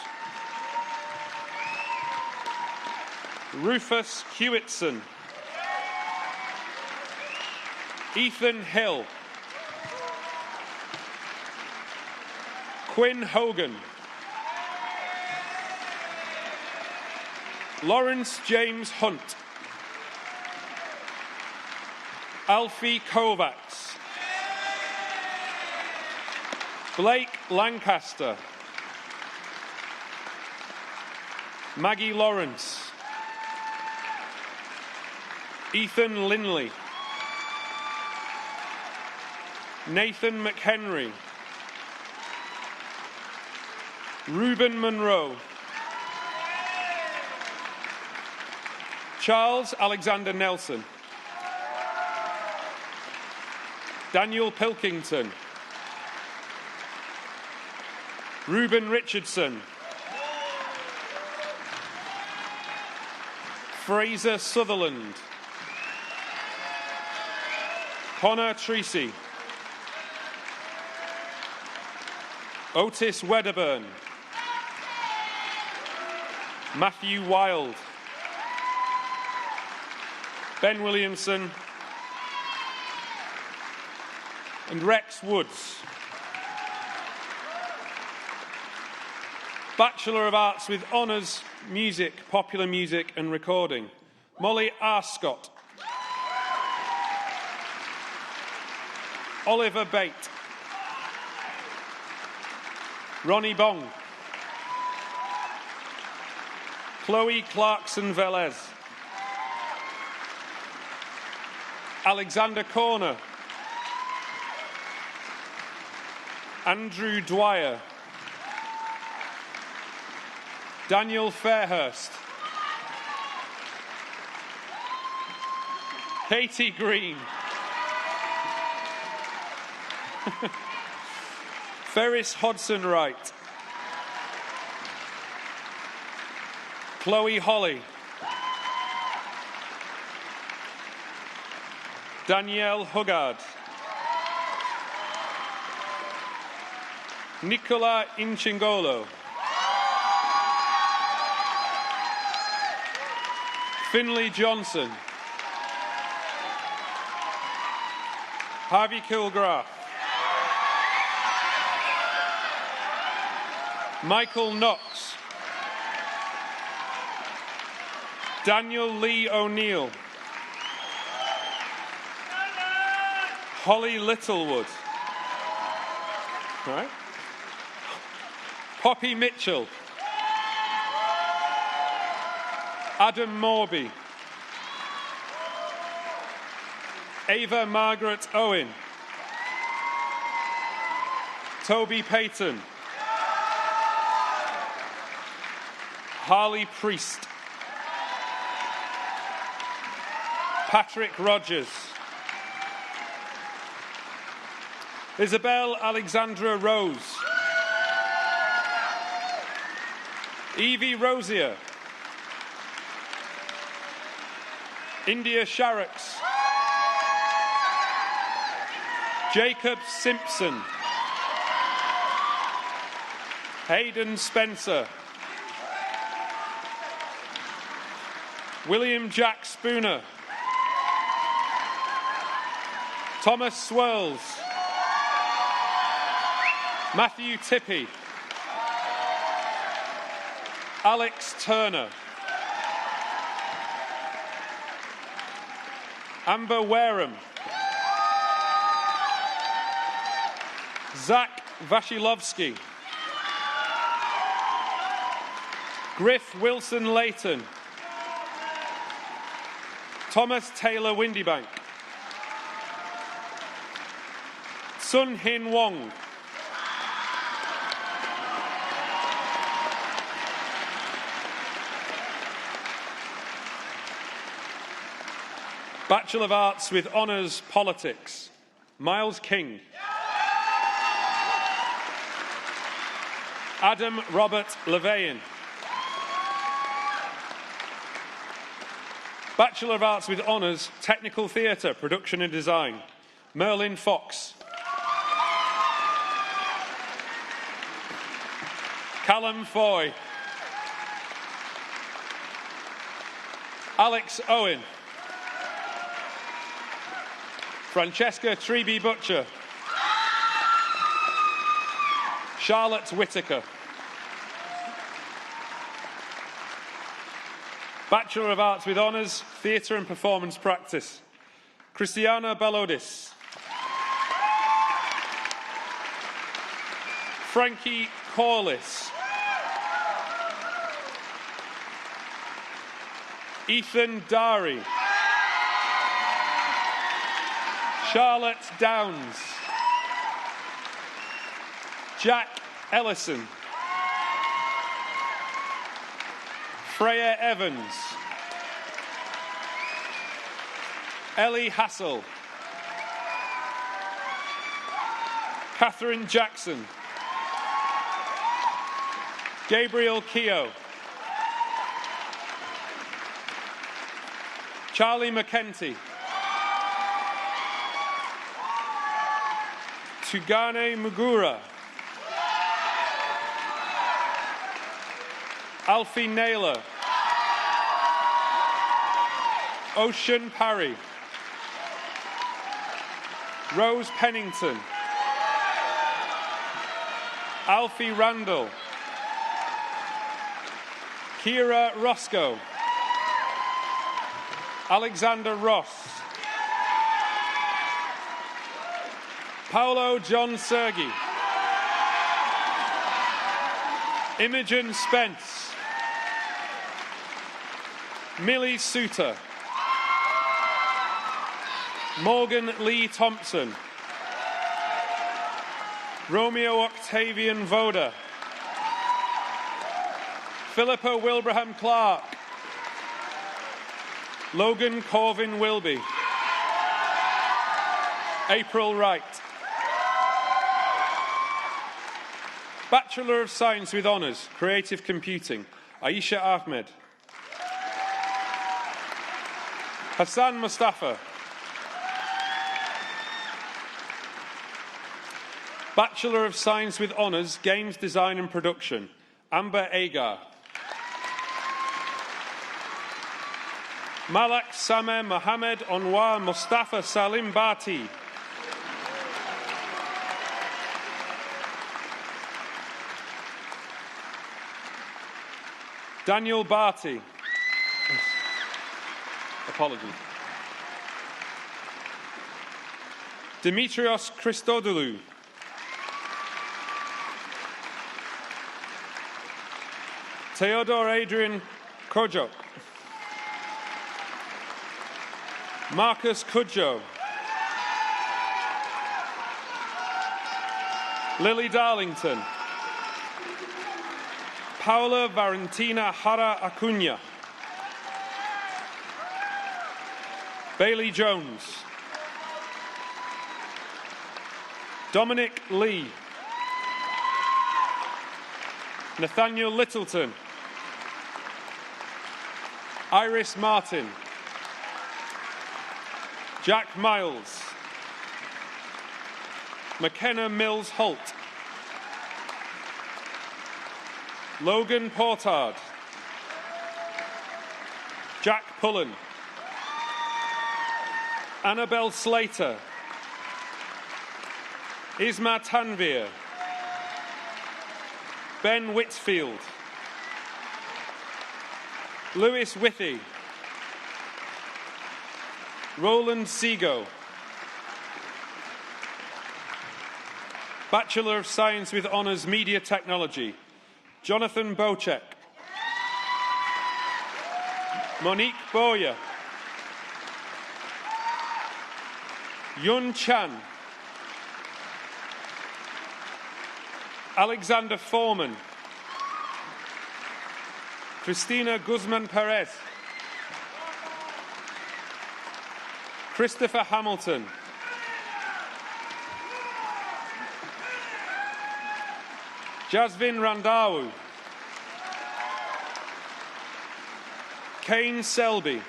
Rufus Hewitson. Ethan Hill. Quinn Hogan. Lawrence James Hunt. Alfie Kovacs. Blake Lancaster. Maggie Lawrence. Ethan Linley. Nathan McHenry. Reuben Monroe. Charles Alexander Nelson. Daniel Pilkington. Reuben Richardson. Fraser Sutherland. Connor Treacy. Otis Wedderburn. Matthew Wilde. Ben Williamson. And Rex Woods. Bachelor of Arts with Honours, Music, Popular Music and Recording, Molly Arscott. Oliver Bate. Ronnie Bong. Chloe Clarkson Velez. Alexander Corner. Andrew Dwyer. Daniel Fairhurst. Katie Green. Ferris Hodson Wright. Chloe Holly. Danielle Huggard. Nicola Inchingolo. Finley Johnson. Harvey Kilgraff. Michael Knox. Daniel Lee O'Neill. Holly Littlewood. All right. Poppy Mitchell. Adam Morby. Ava Margaret Owen. Toby Payton. Harley Priest. Patrick Rogers. Isabel Alexandra Rose. Evie Rosier. India Sharrocks. Jacob Simpson. Hayden Spencer. William Jack Spooner. Thomas Swirls. Matthew Tippy. Alex Turner. Amber Wareham. Zach Vashilovsky. Griff Wilson Layton. Thomas Taylor Windybank. Sun Hin Wong. Bachelor of Arts with Honours Politics, Miles King. Adam Robert Levein. Bachelor of Arts with Honours Technical Theatre, Production and Design, Merlin Fox. Callum Foy. Alex Owen. Francesca Treby Butcher. Charlotte Whittaker. Bachelor of Arts with Honours, Theatre and Performance Practice, Christiana Balodis. Frankie Corliss. Ethan Dari. Charlotte Downs. Jack Ellison. Freya Evans. Ellie Hassel. Catherine Jackson. Gabriel Keogh. Charlie McKenty. Tugane Mugura. Alfie Naylor. Ocean Parry. Rose Pennington. Alfie Randall. Kira Roscoe. Alexander Ross. Paolo John Sergi. Imogen Spence. Millie Suter. Morgan Lee Thompson. Romeo Octavian Voda. Philippa Wilbraham Clark. Logan Corvin Wilby. April Wright. Bachelor of Science with Honours, Creative Computing, Aisha Ahmed. Hassan Mustafa. Bachelor of Science with Honours, Games Design and Production, Amber Agar. Malak Sameh Mohammed Anwar Mustafa Salim Bati. Daniel Barty. Apologies. Dimitrios Christodoulou. Theodore Adrian Kojo. Marcus Kudjoe. Lily Darlington. Paula Valentina Hara Acuna. Bailey Jones. Dominic Lee. Nathaniel Littleton. Iris Martin. Jack Miles. McKenna Mills Holt. Logan Portard. Jack Pullen. Annabelle Slater. Isma Tanvir. Ben Whitfield. Lewis Withy. Roland Seago. Bachelor of Science with Honours Media Technology, Jonathan Bocek. Monique Boyer. Yun Chan. Alexander Foreman. Christina Guzman Perez. Christopher Hamilton. Jasvin Randawu. Kane Selby.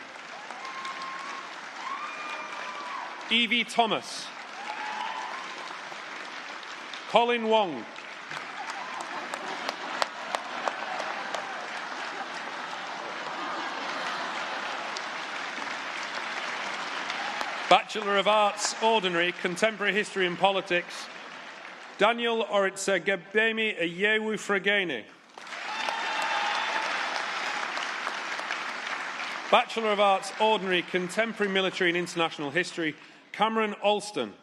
Evie Thomas. Colin Wong. Bachelor of Arts, Ordinary, Contemporary History and Politics, Daniel Oritsegebemi Ayewu Fregene. Bachelor of Arts, Ordinary, Contemporary Military and International History, Cameron Alston.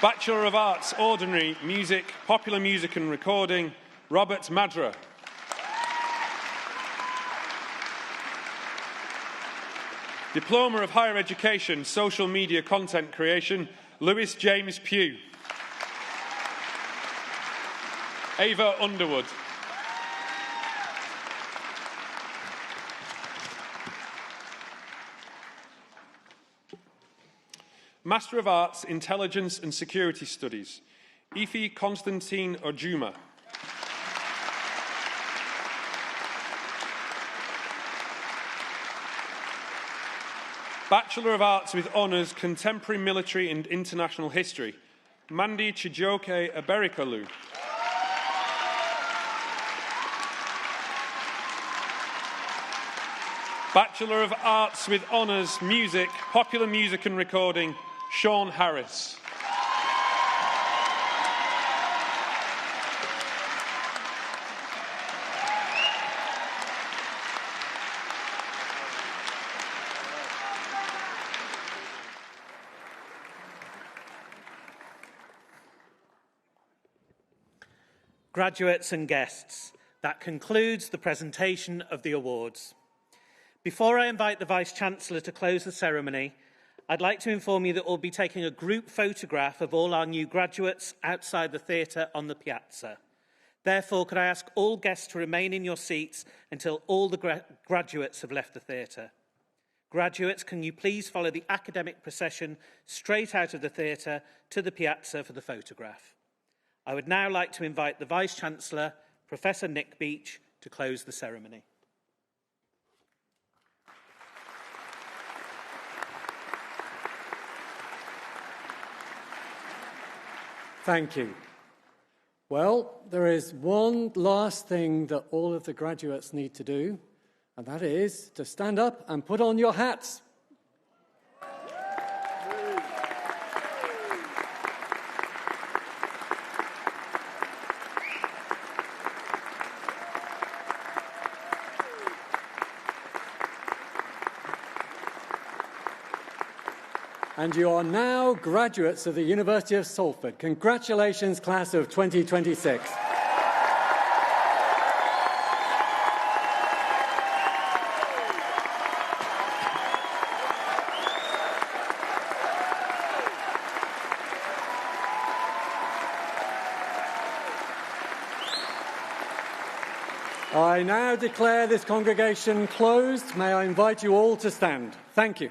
Bachelor of Arts, Ordinary, Music, Popular Music and Recording, Robert Madra. Diploma of Higher Education, Social Media Content Creation, Lewis James Pugh. Ava Underwood. Master of Arts, Intelligence and Security Studies, Ife Constantine Ojuma. Bachelor of Arts with Honours, Contemporary Military and International History, Mandy Chijoke Aberikalu. Bachelor of Arts with Honours, Music, Popular Music and Recording, Sean Harris. Graduates and guests, that concludes the presentation of the awards. Before I invite the Vice-Chancellor to close the ceremony, I'd like to inform you that we'll be taking a group photograph of all our new graduates outside the theatre on the piazza. Therefore, could I ask all guests to remain in your seats until all the graduates have left the theatre? Graduates, can you please follow the academic procession straight out of the theatre to the piazza for the photograph? I would now like to invite the Vice-Chancellor, Professor Nick Beach, to close the ceremony. Thank you. Well, there is one last thing that all of the graduates need to do, and that is to stand up and put on your hats. And you are now graduates of the University of Salford. Congratulations, class of 2026. I now declare this congregation closed. May I invite you all to stand. Thank you.